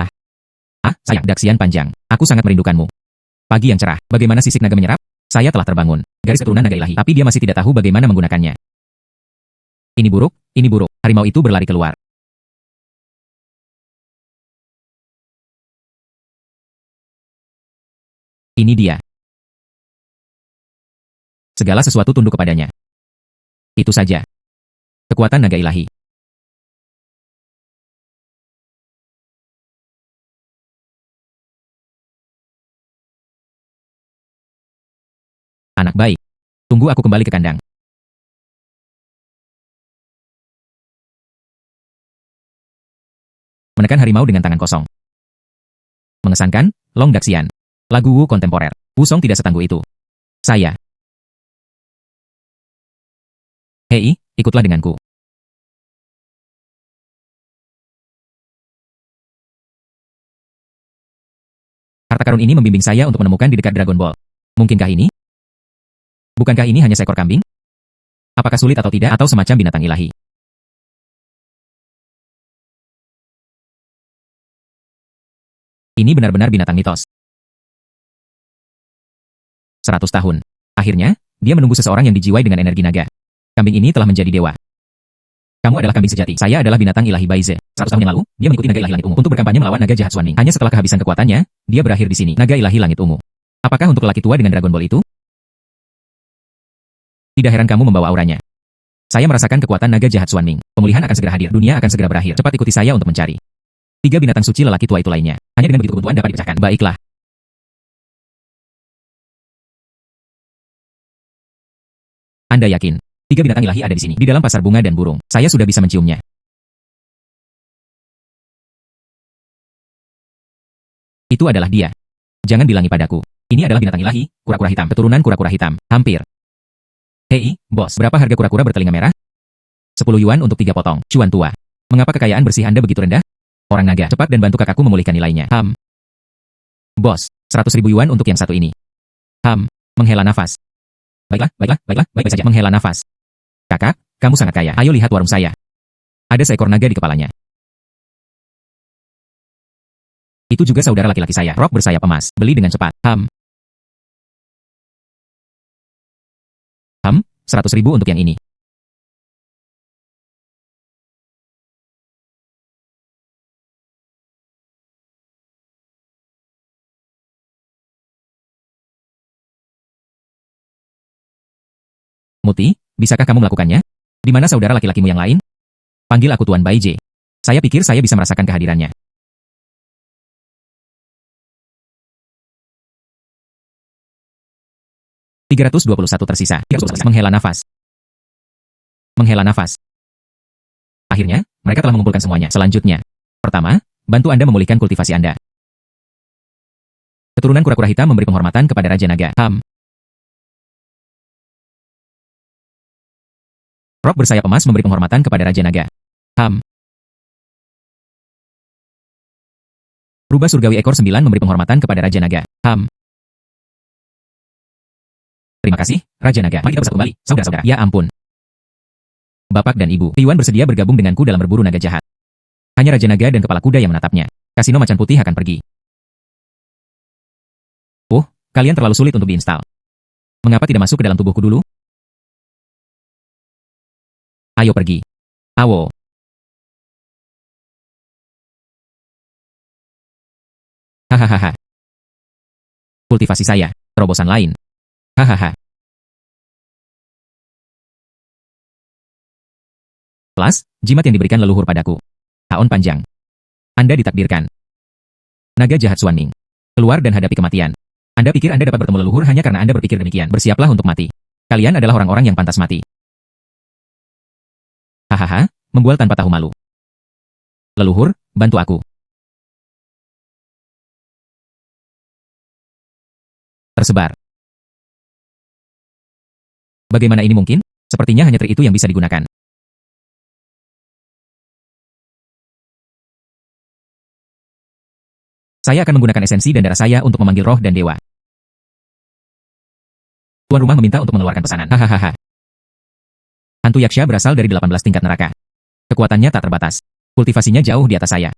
Speaker 1: Sayang, daksian panjang. Aku sangat merindukanmu. Pagi yang cerah. Bagaimana sisik naga menyerap? Saya telah terbangun. Garis keturunan naga ilahi. Tapi dia masih tidak tahu bagaimana menggunakannya. Ini buruk. Harimau itu berlari keluar. Ini dia. Segala sesuatu tunduk kepadanya. Itu saja. Kekuatan naga ilahi. Anak baik. Tunggu aku kembali ke kandang. Menekan harimau dengan tangan kosong. Mengesankan, Long Daxian. Lagu Wu kontemporer. Wusong tidak setangguh itu. Saya. Hei, ikutlah denganku. Harta karun ini membimbing saya untuk menemukan di dekat Dragon Ball. Mungkinkah ini? Bukankah ini hanya seekor kambing? Apakah sulit atau tidak atau semacam binatang ilahi? Ini benar-benar binatang mitos. 100 tahun. Akhirnya, dia menunggu seseorang yang dijiwai dengan energi naga. Kambing ini telah menjadi dewa. Kamu adalah kambing sejati. Saya adalah binatang ilahi Baize. 100 tahun yang lalu, dia mengikuti naga ilahi langit ungu untuk berkampanye melawan naga jahat Xuanming. Hanya setelah kehabisan kekuatannya, dia berakhir di sini. Naga ilahi langit ungu. Apakah untuk lelaki tua dengan Dragon Ball itu? Tidak heran kamu membawa auranya. Saya merasakan kekuatan naga jahat Xuanming. Pemulihan akan segera hadir. Dunia akan segera berakhir. Cepat ikuti saya untuk mencari 3 binatang suci lelaki tua itu lainnya. Hanya dengan begitu kebuntuan dapat dipecahkan. Baiklah. Anda yakin? 3 binatang ilahi ada di sini. Di dalam pasar bunga dan burung. Saya sudah bisa menciumnya. Itu adalah dia. Jangan bilangi padaku. Ini adalah binatang ilahi, kura-kura hitam. Keturunan kura-kura hitam. Hampir. Hei, bos. Berapa harga kura-kura bertelinga merah? 10 yuan untuk 3 potong. Cuan tua. Mengapa kekayaan bersih Anda begitu rendah? Orang naga, cepat dan bantu kakakku memulihkan nilainya. Bos, 100.000 yuan untuk yang satu ini. Menghela nafas. Baik saja. Menghela nafas. Kakak, kamu sangat kaya. Ayo lihat warung saya. Ada seekor naga di kepalanya. Itu juga saudara laki-laki saya. Rok bersayap emas. Beli dengan cepat. 100.000 untuk yang ini. Muti, bisakah kamu melakukannya? Di mana saudara laki-lakimu yang lain? Panggil aku Tuan Bai J. Saya pikir saya bisa merasakan kehadirannya. 321 tersisa. Menghela nafas. Menghela nafas. Akhirnya, mereka telah mengumpulkan semuanya. Selanjutnya. Pertama, bantu Anda memulihkan kultivasi Anda. Keturunan kura-kura hitam memberi penghormatan kepada Raja Naga. Rok bersayap emas memberi penghormatan kepada Raja Naga. Rubah surgawi ekor 9 memberi penghormatan kepada Raja Naga. Terima kasih, Raja Naga. Mari kita bersatu kembali, saudara-saudara. Ya ampun. Bapak dan Ibu, Tiwan bersedia bergabung denganku dalam berburu naga jahat. Hanya Raja Naga dan kepala kuda yang menatapnya. Kasino Macan Putih akan pergi. Kalian terlalu sulit untuk diinstal. Mengapa tidak masuk ke dalam tubuhku dulu? Ayo pergi. Awo. Hahaha. Kultivasi saya, terobosan lain. Hahaha. Plus, jimat yang diberikan leluhur padaku. Tahun panjang. Anda ditakdirkan. Naga jahat Xuanming. Keluar dan hadapi kematian. Anda pikir Anda dapat bertemu leluhur hanya karena Anda berpikir demikian. Bersiaplah untuk mati. Kalian adalah orang-orang yang pantas mati. Hahaha, membual tanpa tahu malu. Leluhur, bantu aku. Tersebar. Bagaimana ini mungkin? Sepertinya hanya trik itu yang bisa digunakan. Saya akan menggunakan esensi dan darah saya untuk memanggil roh dan dewa. Tuan rumah meminta untuk mengeluarkan pesanan. Hahaha. Hantu Yaksha berasal dari 18 tingkat neraka. Kekuatannya tak terbatas. Kultivasinya jauh di atas saya.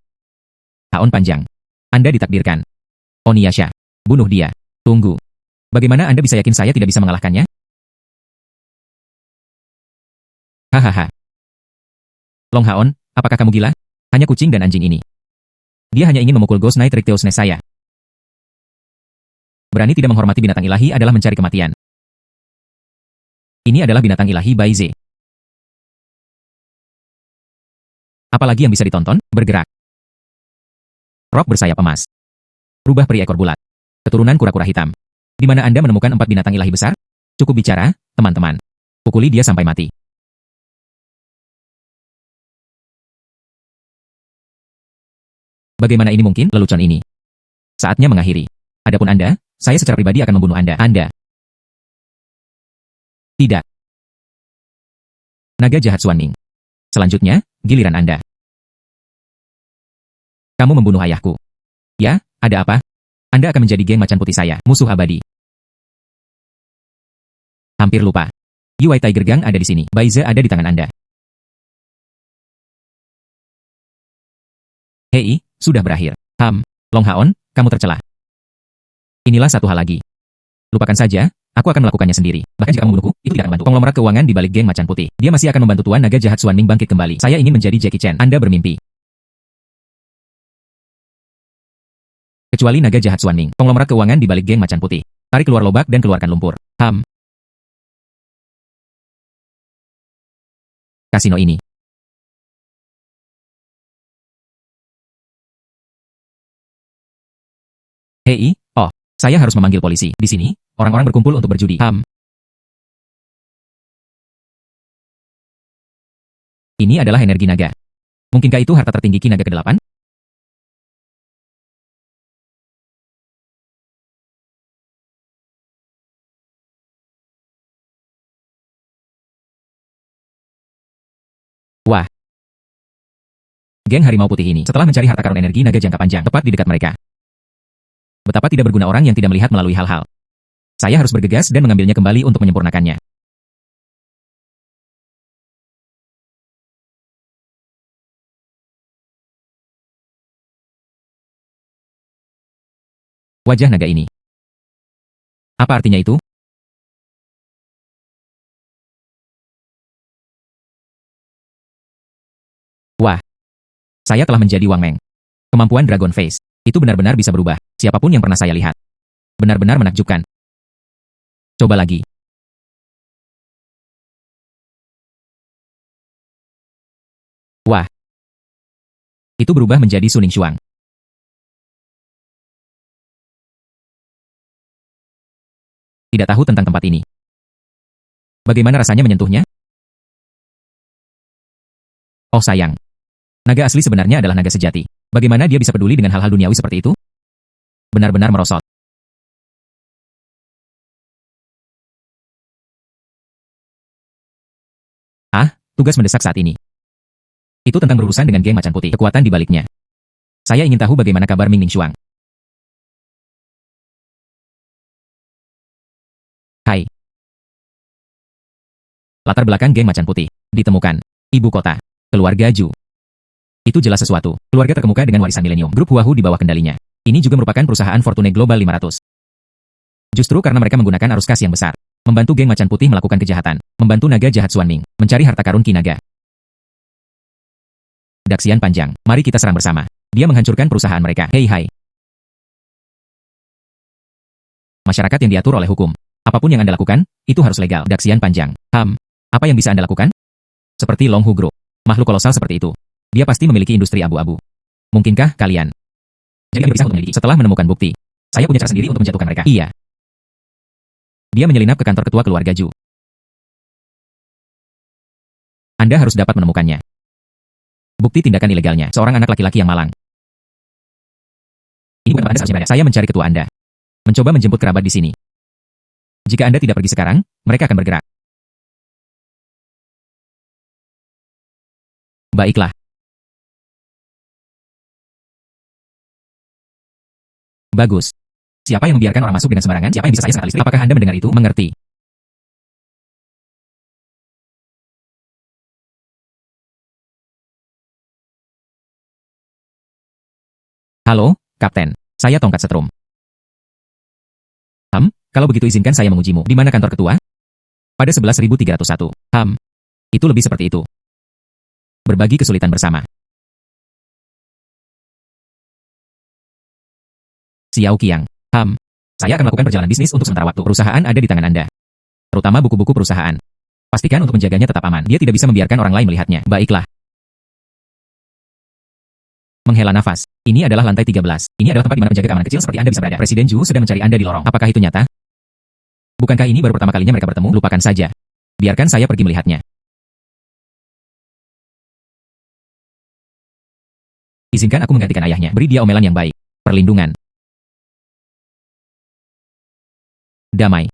Speaker 1: Tahun panjang. Anda ditakdirkan. Oniasha. Bunuh dia. Tunggu. Bagaimana Anda bisa yakin saya tidak bisa mengalahkannya? Hahaha. Long Haon, apakah kamu gila? Hanya kucing dan anjing ini. Dia hanya ingin memukul Ghost Knight Ricteousness saya. Berani tidak menghormati binatang ilahi adalah mencari kematian. Ini adalah binatang ilahi Baize. Apalagi yang bisa ditonton? Bergerak. Rok bersayap emas. Rubah peri ekor bulat. Keturunan kura-kura hitam. Di mana Anda menemukan 4 binatang ilahi besar? Cukup bicara, teman-teman. Pukuli dia sampai mati. Bagaimana ini mungkin? Lelucon ini. Saatnya mengakhiri. Adapun Anda, saya secara pribadi akan membunuh Anda. Tidak. Naga jahat Xuanming. Selanjutnya, giliran Anda. Kamu membunuh ayahku. Ya, ada apa? Anda akan menjadi geng macan putih saya, musuh abadi. Hampir lupa. Yuai Tiger Gang ada di sini. Baize ada di tangan Anda. Hei, sudah berakhir. Long Haon, kamu tercela. Inilah satu hal lagi. Lupakan saja, aku akan melakukannya sendiri. Bahkan jika kamu membunuhku, itu tidak akan membantu. Konglomerat keuangan di balik geng macan putih. Dia masih akan membantu Tuan Naga jahat Xuanming bangkit kembali. Saya ingin menjadi Jackie Chan. Anda bermimpi. Kecuali Naga jahat Xuanming. Konglomerat keuangan di balik geng macan putih. Tarik keluar lobak dan keluarkan lumpur. Kasino ini. Hei, saya harus memanggil polisi. Di sini, orang-orang berkumpul untuk berjudi. Ini adalah energi naga. Mungkinkah itu harta tertinggi Ki Naga ke-8? Wah. Geng harimau putih ini setelah mencari harta karun energi naga jangka panjang tepat di dekat mereka. Betapa tidak berguna orang yang tidak melihat melalui hal-hal. Saya harus bergegas dan mengambilnya kembali untuk menyempurnakannya. Wajah naga ini. Apa artinya itu? Wah. Saya telah menjadi Wang Meng. Kemampuan Dragon Face. Itu benar-benar bisa berubah. Siapapun yang pernah saya lihat. Benar-benar menakjubkan. Coba lagi. Wah. Itu berubah menjadi Suning Shuang. Tidak tahu tentang tempat ini. Bagaimana rasanya menyentuhnya? Oh sayang. Naga asli sebenarnya adalah naga sejati. Bagaimana dia bisa peduli dengan hal-hal duniawi seperti itu? Benar-benar merosot. Ah, tugas mendesak saat ini. Itu tentang berurusan dengan geng macan putih, kekuatan di baliknya. Saya ingin tahu bagaimana kabar Ming Ningshuang. Hai. Latar belakang geng macan putih. Ditemukan. Ibu kota. Keluarga Ju. Itu jelas sesuatu. Keluarga terkemuka dengan warisan milenium. Grup Huahu di bawah kendalinya. Ini juga merupakan perusahaan Fortune Global 500. Justru karena mereka menggunakan arus kas yang besar. Membantu geng macan putih melakukan kejahatan. Membantu naga jahat Xuan Ming. Mencari harta karun Ki Naga. Daksian panjang. Mari kita serang bersama. Dia menghancurkan perusahaan mereka. Hei hai. Masyarakat yang diatur oleh hukum. Apapun yang Anda lakukan, itu harus legal. Daksian panjang. Apa yang bisa Anda lakukan? Seperti Long Hu Group. Makhluk kolosal seperti itu. Dia pasti memiliki industri abu-abu. Mungkinkah kalian? Jadi bisa untuk memiliki. Setelah menemukan bukti, saya punya cara sendiri untuk menjatuhkan mereka. Iya. Dia menyelinap ke kantor ketua keluarga Ju. Anda harus dapat menemukannya. Bukti tindakan ilegalnya. Seorang anak laki-laki yang malang. Ini bukan Anda seharusnya. Saya mencari ketua Anda. Mencoba menjemput kerabat di sini. Jika Anda tidak pergi sekarang, mereka akan bergerak. Baiklah. Bagus. Siapa yang membiarkan orang masuk dengan sembarangan? Siapa yang bisa saya sengat listrik? Apakah Anda mendengar itu? Mengerti. Halo, Kapten. Saya tongkat setrum. Kalau begitu izinkan saya mengujimu. Di mana kantor ketua? Pada 11.301. Itu lebih seperti itu. Berbagi kesulitan bersama. Xiao Qiang. Saya akan melakukan perjalanan bisnis untuk sementara waktu. Perusahaan ada di tangan Anda. Terutama buku-buku perusahaan. Pastikan untuk menjaganya tetap aman. Dia tidak bisa membiarkan orang lain melihatnya. Baiklah. Menghela nafas. Ini adalah lantai 13. Ini adalah tempat di mana penjaga keamanan kecil seperti Anda bisa berada. Presiden Ju sedang mencari Anda di lorong. Apakah itu nyata? Bukankah ini baru pertama kalinya mereka bertemu? Lupakan saja. Biarkan saya pergi melihatnya. Izinkan aku menggantikan ayahnya. Beri dia omelan yang baik. Perlindungan. Damai.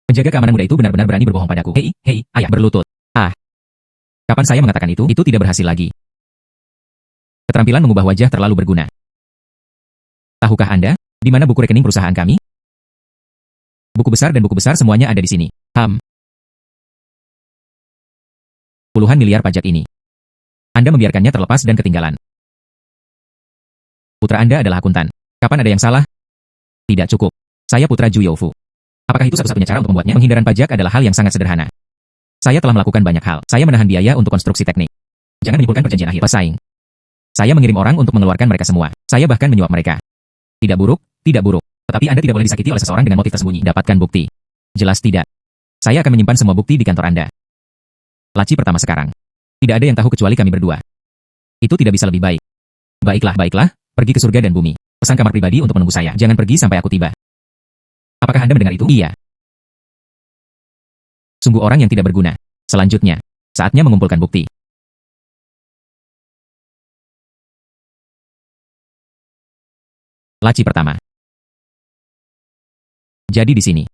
Speaker 1: Penjaga keamanan muda itu benar-benar berani berbohong padaku. Hei, ayah, berlutut. Kapan saya mengatakan itu? Itu tidak berhasil lagi. Keterampilan mengubah wajah terlalu berguna. Tahukah Anda, di mana buku rekening perusahaan kami? Buku besar dan buku besar semuanya ada di sini. Puluhan miliar pajak ini. Anda membiarkannya terlepas dan ketinggalan. Putra Anda adalah akuntan. Kapan ada yang salah? Tidak cukup. Saya putra Ju Youfu. Apakah itu satu-satunya cara untuk membuatnya? Penghindaran pajak adalah hal yang sangat sederhana. Saya telah melakukan banyak hal. Saya menahan biaya untuk konstruksi teknik. Jangan menyimpulkan perjanjian akhir. Pesaing. Saya mengirim orang untuk mengeluarkan mereka semua. Saya bahkan menyuap mereka. Tidak buruk, tidak buruk. Tetapi Anda tidak boleh disakiti oleh seseorang dengan motif tersembunyi. Dapatkan bukti. Jelas tidak. Saya akan menyimpan semua bukti di kantor Anda. Laci pertama sekarang. Tidak ada yang tahu kecuali kami berdua. Itu tidak bisa lebih baik. Baiklah. Pergi ke surga dan bumi. Pesan kamar pribadi untuk menunggu saya. Jangan pergi sampai aku tiba. Apakah Anda mendengar itu? Iya. Sungguh orang yang tidak berguna. Selanjutnya, saatnya mengumpulkan bukti. Laci pertama. Jadi di sini.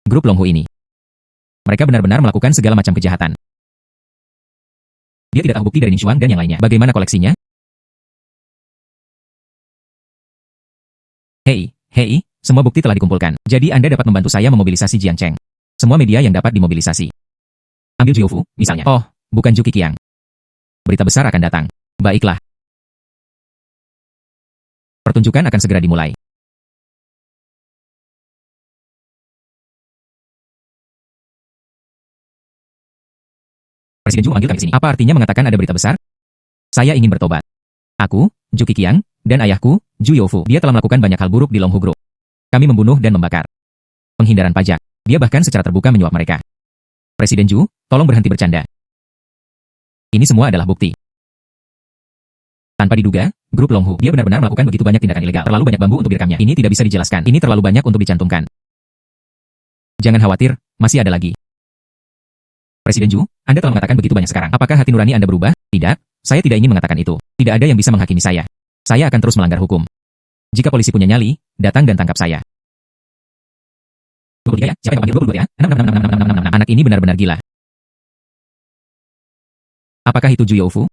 Speaker 1: Grup Long Hu ini. Mereka benar-benar melakukan segala macam kejahatan. Dia tidak tahu bukti dari Ningshuang dan yang lainnya. Bagaimana koleksinya? Hei, semua bukti telah dikumpulkan. Jadi Anda dapat membantu saya memobilisasi Jiang Cheng. Semua media yang dapat dimobilisasi. Ambil Ju Youfu, misalnya. Oh, bukan Ju Qiang. Berita besar akan datang. Baiklah. Pertunjukan akan segera dimulai. Presiden Ju memanggil kami sini. Apa artinya mengatakan ada berita besar? Saya ingin bertobat. Aku, Ju Qiang, dan ayahku, Ju Youfu. Dia telah melakukan banyak hal buruk di Long Hu Group. Kami membunuh dan membakar. Penghindaran pajak. Dia bahkan secara terbuka menyuap mereka. Presiden Ju, tolong berhenti bercanda. Ini semua adalah bukti. Tanpa diduga, grup Long Hu, dia benar-benar melakukan begitu banyak tindakan ilegal. Terlalu banyak bambu untuk direkamnya. Ini tidak bisa dijelaskan. Ini terlalu banyak untuk dicantumkan. Jangan khawatir, masih ada lagi. Presiden Ju, Anda telah mengatakan begitu banyak sekarang. Apakah hati nurani Anda berubah? Tidak, saya tidak ingin mengatakan itu. Tidak ada yang bisa menghakimi saya. Saya akan terus melanggar hukum. Jika polisi punya nyali, datang dan tangkap saya. 23 ya? Siapa yang memanggil 22 ya? 6. Anak ini benar-benar gila. Apakah itu Ju Youfu?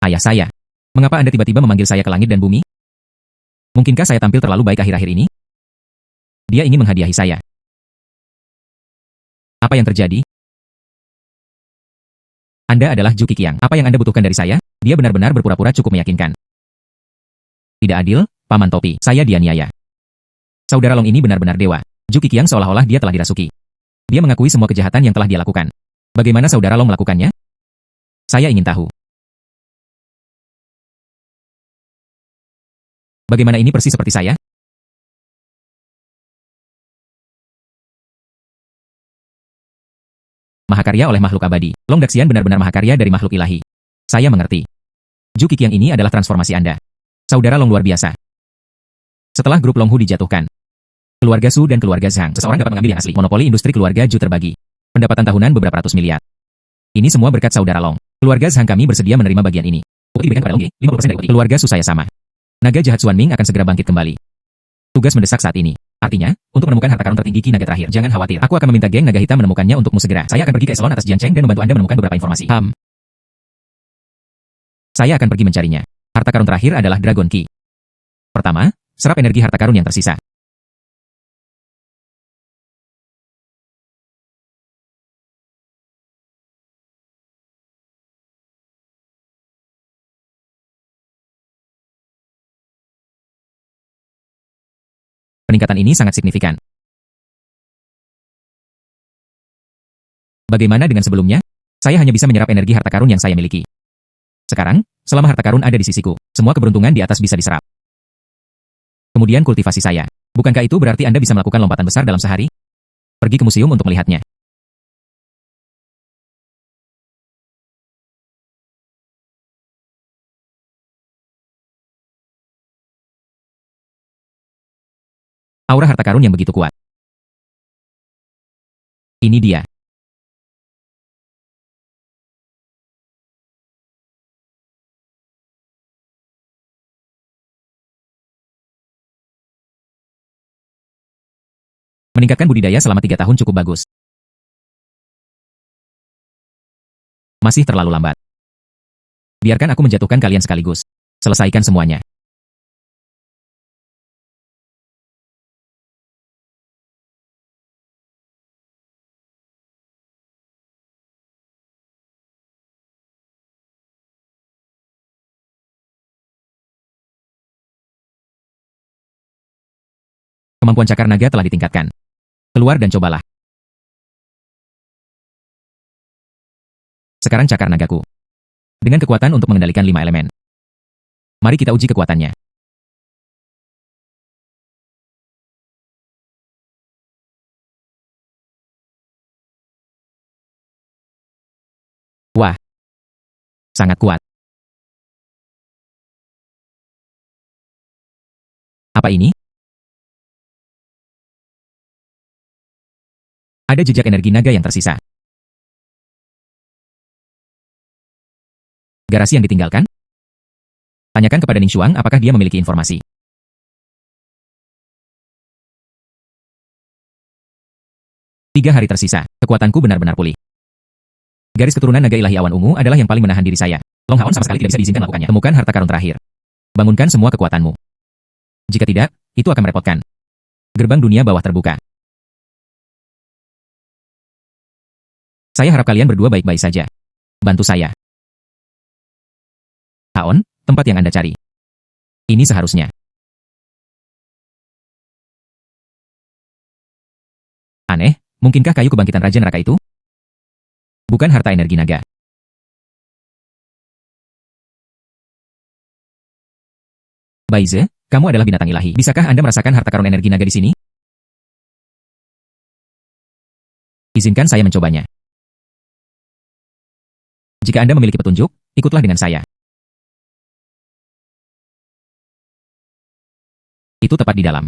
Speaker 1: Ayah saya. Mengapa Anda tiba-tiba memanggil saya ke langit dan bumi? Mungkinkah saya tampil terlalu baik akhir-akhir ini? Dia ingin menghadiahi saya. Apa yang terjadi? Anda adalah Ju Qiqiang. Apa yang Anda butuhkan dari saya? Dia benar-benar berpura-pura cukup meyakinkan. Tidak adil, Paman Topi. Saya dianiaya. Saudara Long ini benar-benar dewa. Ju Qiqiang seolah-olah dia telah dirasuki. Dia mengakui semua kejahatan yang telah dia lakukan. Bagaimana Saudara Long melakukannya? Saya ingin tahu. Bagaimana ini persis seperti saya? Mahakarya oleh makhluk abadi. Long Daxian benar-benar mahakarya dari makhluk ilahi. Saya mengerti. Ju Qiqiang ini adalah transformasi Anda. Saudara Long luar biasa. Setelah grup Long Hu dijatuhkan, keluarga Su dan keluarga Zhang, seseorang dapat mengambil yang asli. Monopoli industri keluarga Ju terbagi. Pendapatan tahunan beberapa ratus miliar. Ini semua berkat Saudara Long. Keluarga Zhang kami bersedia menerima bagian ini. Diberikan kepada Long Yi, 50% dari upeti. Keluarga Su saya sama. Naga jahat Xuan Ming akan segera bangkit kembali. Tugas mendesak saat ini. Artinya, untuk menemukan harta karun tertinggi Ki Naga terakhir. Jangan khawatir. Aku akan meminta geng naga hitam menemukannya untukmu segera. Saya akan pergi ke eselon atas Jian Cheng dan membantu Anda menemukan beberapa informasi. Saya akan pergi mencarinya. Harta karun terakhir adalah Dragon Ki. Pertama, serap energi harta karun yang tersisa. Peningkatan ini sangat signifikan. Bagaimana dengan sebelumnya? Saya hanya bisa menyerap energi harta karun yang saya miliki. Sekarang, selama harta karun ada di sisiku, semua keberuntungan di atas bisa diserap. Kemudian kultivasi saya. Bukankah itu berarti Anda bisa melakukan lompatan besar dalam sehari? Pergi ke museum untuk melihatnya. Aura harta karun yang begitu kuat. Ini dia. Meningkatkan budidaya selama 3 tahun cukup bagus. Masih terlalu lambat. Biarkan aku menjatuhkan kalian sekaligus. Selesaikan semuanya. Kemampuan cakar naga telah ditingkatkan. Keluar dan cobalah. Sekarang cakar nagaku. Dengan kekuatan untuk mengendalikan 5 elemen. Mari kita uji kekuatannya. Wah. Sangat kuat. Apa ini? Ada jejak energi naga yang tersisa. Garasi yang ditinggalkan? Tanyakan kepada Ning Xuang apakah dia memiliki informasi. Tiga hari tersisa. Kekuatanku benar-benar pulih. Garis keturunan naga ilahi awan ungu adalah yang paling menahan diri saya. Long Haon sama sekali tidak bisa diizinkan melakukannya. Temukan harta karun terakhir. Bangunkan semua kekuatanmu. Jika tidak, itu akan merepotkan. Gerbang dunia bawah terbuka. Saya harap kalian berdua baik-baik saja. Bantu saya. Haon, tempat yang Anda cari. Ini seharusnya. Aneh, mungkinkah kayu kebangkitan Raja Neraka itu? Bukan harta energi naga. Baize, kamu adalah binatang ilahi. Bisakah Anda merasakan harta karun energi naga di sini? Izinkan saya mencobanya. Jika Anda memiliki petunjuk, ikutlah dengan saya. Itu tepat di dalam.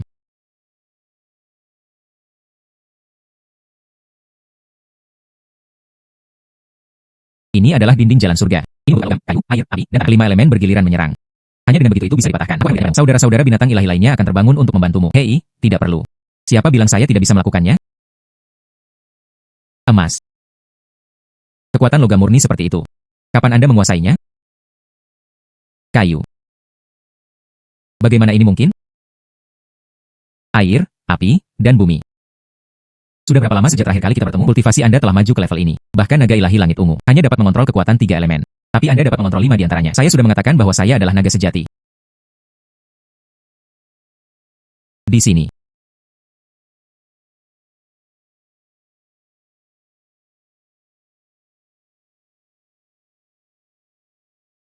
Speaker 1: Ini adalah dinding jalan surga. Ini bukan logam, kayu, air, api, dan kelima elemen bergiliran menyerang. Hanya dengan begitu itu bisa dipatahkan. Saudara-saudara binatang ilahi lainnya akan terbangun untuk membantumu. Hei, tidak perlu. Siapa bilang saya tidak bisa melakukannya? Emas. Kekuatan logam murni seperti itu. Kapan Anda menguasainya? Kayu. Bagaimana ini mungkin? Air, api, dan bumi. Sudah berapa lama sejak terakhir kali kita bertemu? Kultivasi Anda telah maju ke level ini. Bahkan naga ilahi langit ungu hanya dapat mengontrol kekuatan 3 elemen. Tapi Anda dapat mengontrol 5 di antaranya. Saya sudah mengatakan bahwa saya adalah naga sejati. Di sini.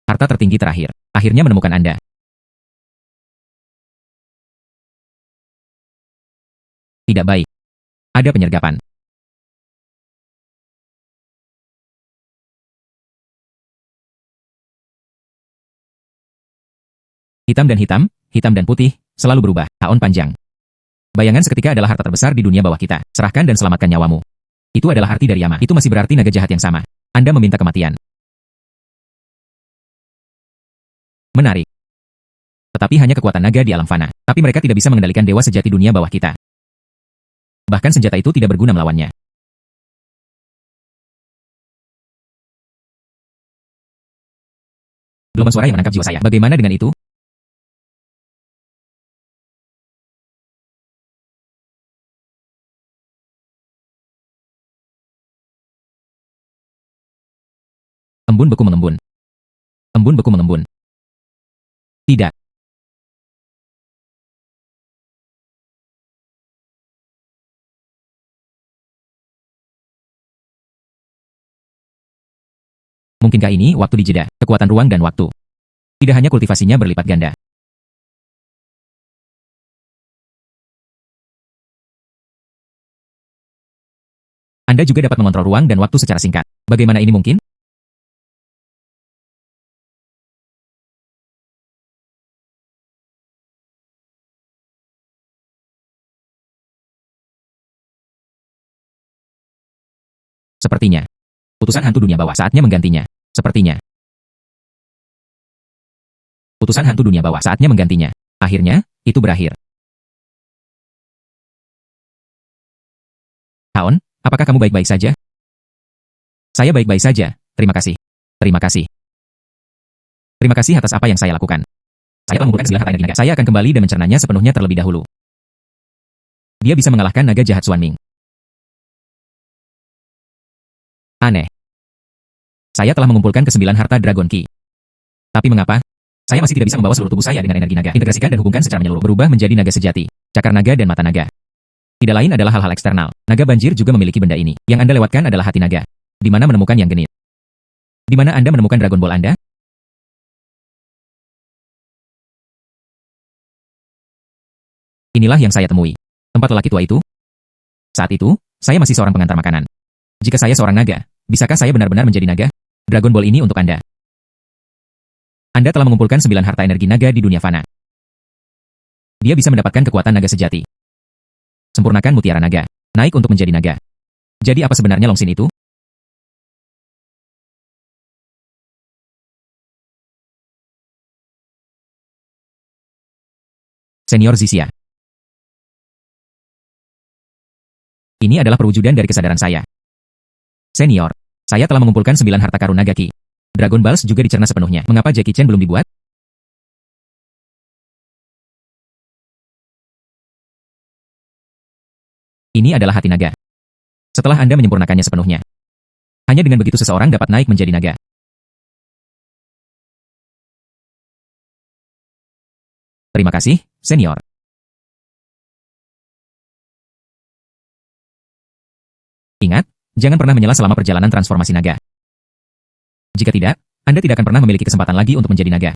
Speaker 1: Harta tertinggi terakhir. Akhirnya menemukan Anda. Tidak baik. Ada penyergapan. Hitam dan hitam, hitam dan putih, selalu berubah. Haon panjang. Bayangan seketika adalah harta terbesar di dunia bawah kita. Serahkan dan selamatkan nyawamu. Itu adalah arti dari Yama. Itu masih berarti naga jahat yang sama. Anda meminta kematian. Menarik. Tetapi hanya kekuatan naga di alam fana. Tapi mereka tidak bisa mengendalikan dewa sejati dunia bawah kita. Bahkan senjata itu tidak berguna melawannya. Gelombang suara yang menangkap jiwa saya. Bagaimana dengan itu? Embun beku mengembun. Embun beku mengembun. Tidak. Mungkinkah ini waktu dijeda, kekuatan ruang dan waktu? Tidak hanya kultivasinya berlipat ganda. Anda juga dapat mengontrol ruang dan waktu secara singkat. Bagaimana ini mungkin? Sepertinya. Putusan hantu dunia bawah saatnya menggantinya. Sepertinya. Putusan hantu dunia bawah saatnya menggantinya. Akhirnya, itu berakhir. Haon, apakah kamu baik-baik saja? Saya baik-baik saja, terima kasih. Terima kasih. Terima kasih atas apa yang saya lakukan. Saya telah mengumpulkan 9 harta energi naga. Saya akan kembali dan mencernanya sepenuhnya terlebih dahulu. Dia bisa mengalahkan naga jahat Xuan Ming. Aneh. Saya telah mengumpulkan ke-9 harta Dragon Ki. Tapi mengapa? Saya masih tidak bisa membawa seluruh tubuh saya dengan energi naga. Integrasikan dan hubungkan secara menyeluruh. Berubah menjadi naga sejati. Cakar naga dan mata naga. Tidak lain adalah hal-hal eksternal. Naga banjir juga memiliki benda ini. Yang Anda lewatkan adalah hati naga. Di mana menemukan yang genit? Di mana Anda menemukan Dragon Ball Anda? Inilah yang saya temui. Tempat lelaki tua itu. Saat itu, saya masih seorang pengantar makanan. Jika saya seorang naga, bisakah saya benar-benar menjadi naga? Dragon Ball ini untuk Anda. Anda telah mengumpulkan 9 harta energi naga di dunia fana. Dia bisa mendapatkan kekuatan naga sejati. Sempurnakan mutiara naga. Naik untuk menjadi naga. Jadi apa sebenarnya Long Sin itu? Senior Zixia. Ini adalah perwujudan dari kesadaran saya. Senior, saya telah mengumpulkan 9 harta karun naga Ki. Dragon Balls juga dicerna sepenuhnya. Mengapa Jackie Chan belum dibuat? Ini adalah hati naga. Setelah Anda menyempurnakannya sepenuhnya. Hanya dengan begitu seseorang dapat naik menjadi naga. Terima kasih, senior. Ingat, jangan pernah menyela selama perjalanan transformasi naga. Jika tidak, Anda tidak akan pernah memiliki kesempatan lagi untuk menjadi naga.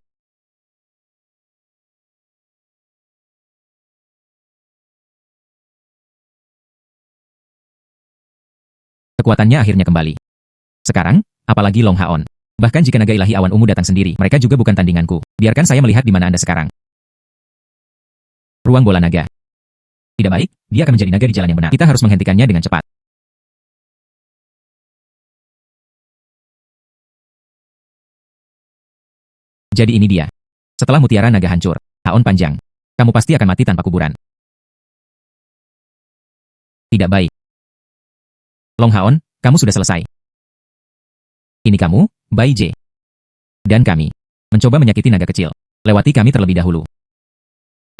Speaker 1: Kekuatannya akhirnya kembali. Sekarang, apalagi Long Haon. Bahkan jika naga ilahi awan ungu datang sendiri, mereka juga bukan tandinganku. Biarkan saya melihat di mana Anda sekarang. Ruang bola naga. Tidak baik, dia akan menjadi naga di jalan yang benar. Kita harus menghentikannya dengan cepat. Jadi ini dia. Setelah mutiara naga hancur, Haon panjang. Kamu pasti akan mati tanpa kuburan. Tidak baik. Long Haon, kamu sudah selesai. Ini kamu, Bai Je. Dan kami. Mencoba menyakiti naga kecil. Lewati kami terlebih dahulu.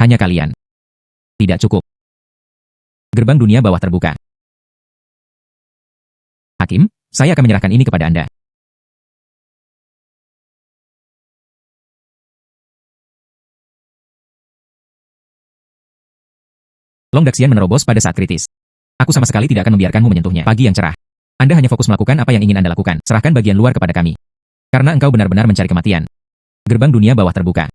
Speaker 1: Hanya kalian. Tidak cukup. Gerbang dunia bawah terbuka. Hakim, saya akan menyerahkan ini kepada Anda. Long Daxian menerobos pada saat kritis. Aku sama sekali tidak akan membiarkanmu menyentuhnya. Pagi yang cerah. Anda hanya fokus melakukan apa yang ingin Anda lakukan. Serahkan bagian luar kepada kami. Karena engkau benar-benar mencari kematian. Gerbang dunia bawah terbuka.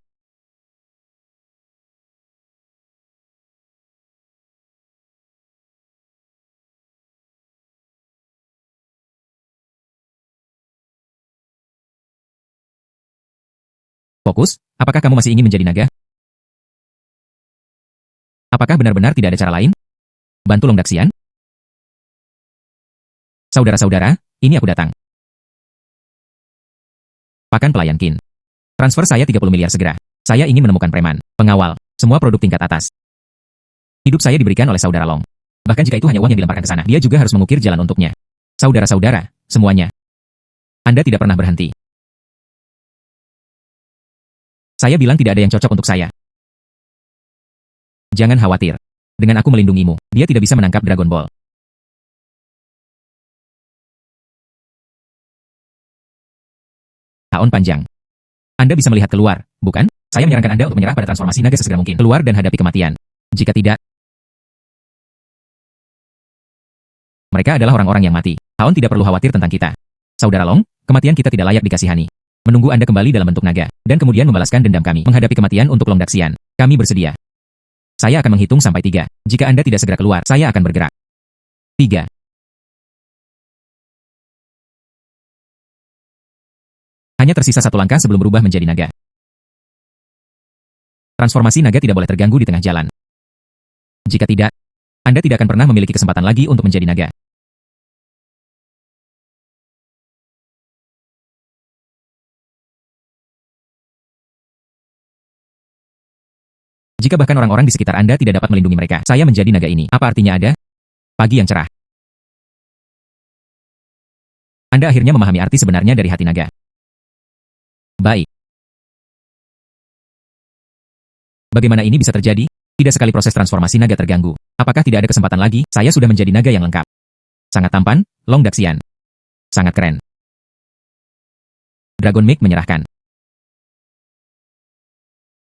Speaker 1: Fokus, apakah kamu masih ingin menjadi naga? Apakah benar-benar tidak ada cara lain? Bantu Long Daxian? Saudara-saudara, ini aku datang. Pakan pelayan Qin. Transfer saya 30 miliar segera. Saya ingin menemukan preman, pengawal, semua produk tingkat atas. Hidup saya diberikan oleh saudara Long. Bahkan jika itu hanya uang yang dilemparkan ke sana, dia juga harus mengukir jalan untuknya. Saudara-saudara, semuanya. Anda tidak pernah berhenti. Saya bilang tidak ada yang cocok untuk saya. Jangan khawatir. Dengan aku melindungimu, dia tidak bisa menangkap Dragon Ball. Haon panjang. Anda bisa melihat keluar, bukan? Saya menyarankan Anda untuk menyerah pada transformasi naga sesegera mungkin. Keluar dan hadapi kematian. Jika tidak, mereka adalah orang-orang yang mati. Haon tidak perlu khawatir tentang kita. Saudara Long, kematian kita tidak layak dikasihani. Menunggu Anda kembali dalam bentuk naga, dan kemudian membalaskan dendam kami. Menghadapi kematian untuk Long Daxian. Kami bersedia. Saya akan menghitung sampai 3. Jika Anda tidak segera keluar, saya akan bergerak. 3. Hanya tersisa 1 langkah sebelum berubah menjadi naga. Transformasi naga tidak boleh terganggu di tengah jalan. Jika tidak, Anda tidak akan pernah memiliki kesempatan lagi untuk menjadi naga. Jika bahkan orang-orang di sekitar Anda tidak dapat melindungi mereka, saya menjadi naga ini. Apa artinya ada? Pagi yang cerah. Anda akhirnya memahami arti sebenarnya dari hati naga. Baik. Bagaimana ini bisa terjadi? Tidak sekali proses transformasi naga terganggu. Apakah tidak ada kesempatan lagi? Saya sudah menjadi naga yang lengkap. Sangat tampan, Long Daxian. Sangat keren. Dragon Meek menyerahkan.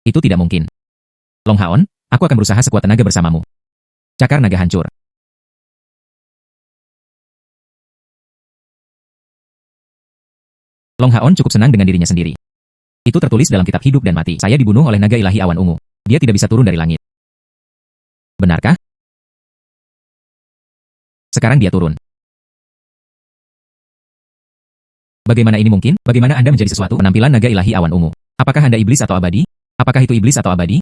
Speaker 1: Itu tidak mungkin. Long Haon, aku akan berusaha sekuat tenaga bersamamu. Cakar naga hancur. Long Haon cukup senang dengan dirinya sendiri. Itu tertulis dalam kitab hidup dan mati. Saya dibunuh oleh naga ilahi awan ungu. Dia tidak bisa turun dari langit. Benarkah? Sekarang dia turun. Bagaimana ini mungkin? Bagaimana Anda menjadi sesuatu penampilan naga ilahi awan ungu? Apakah Anda iblis atau abadi? Apakah itu iblis atau abadi?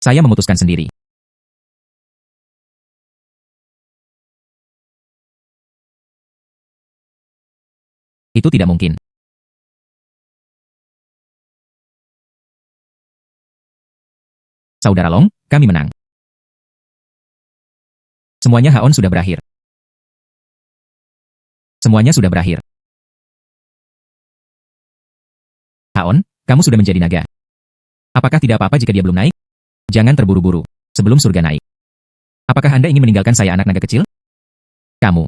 Speaker 1: Saya memutuskan sendiri. Itu tidak mungkin. Saudara Long, kami menang. Semuanya Haon sudah berakhir. Semuanya sudah berakhir. Haon, kamu sudah menjadi naga. Apakah tidak apa-apa jika dia belum naik? Jangan terburu-buru, sebelum surga naik. Apakah Anda ingin meninggalkan saya anak naga kecil? Kamu.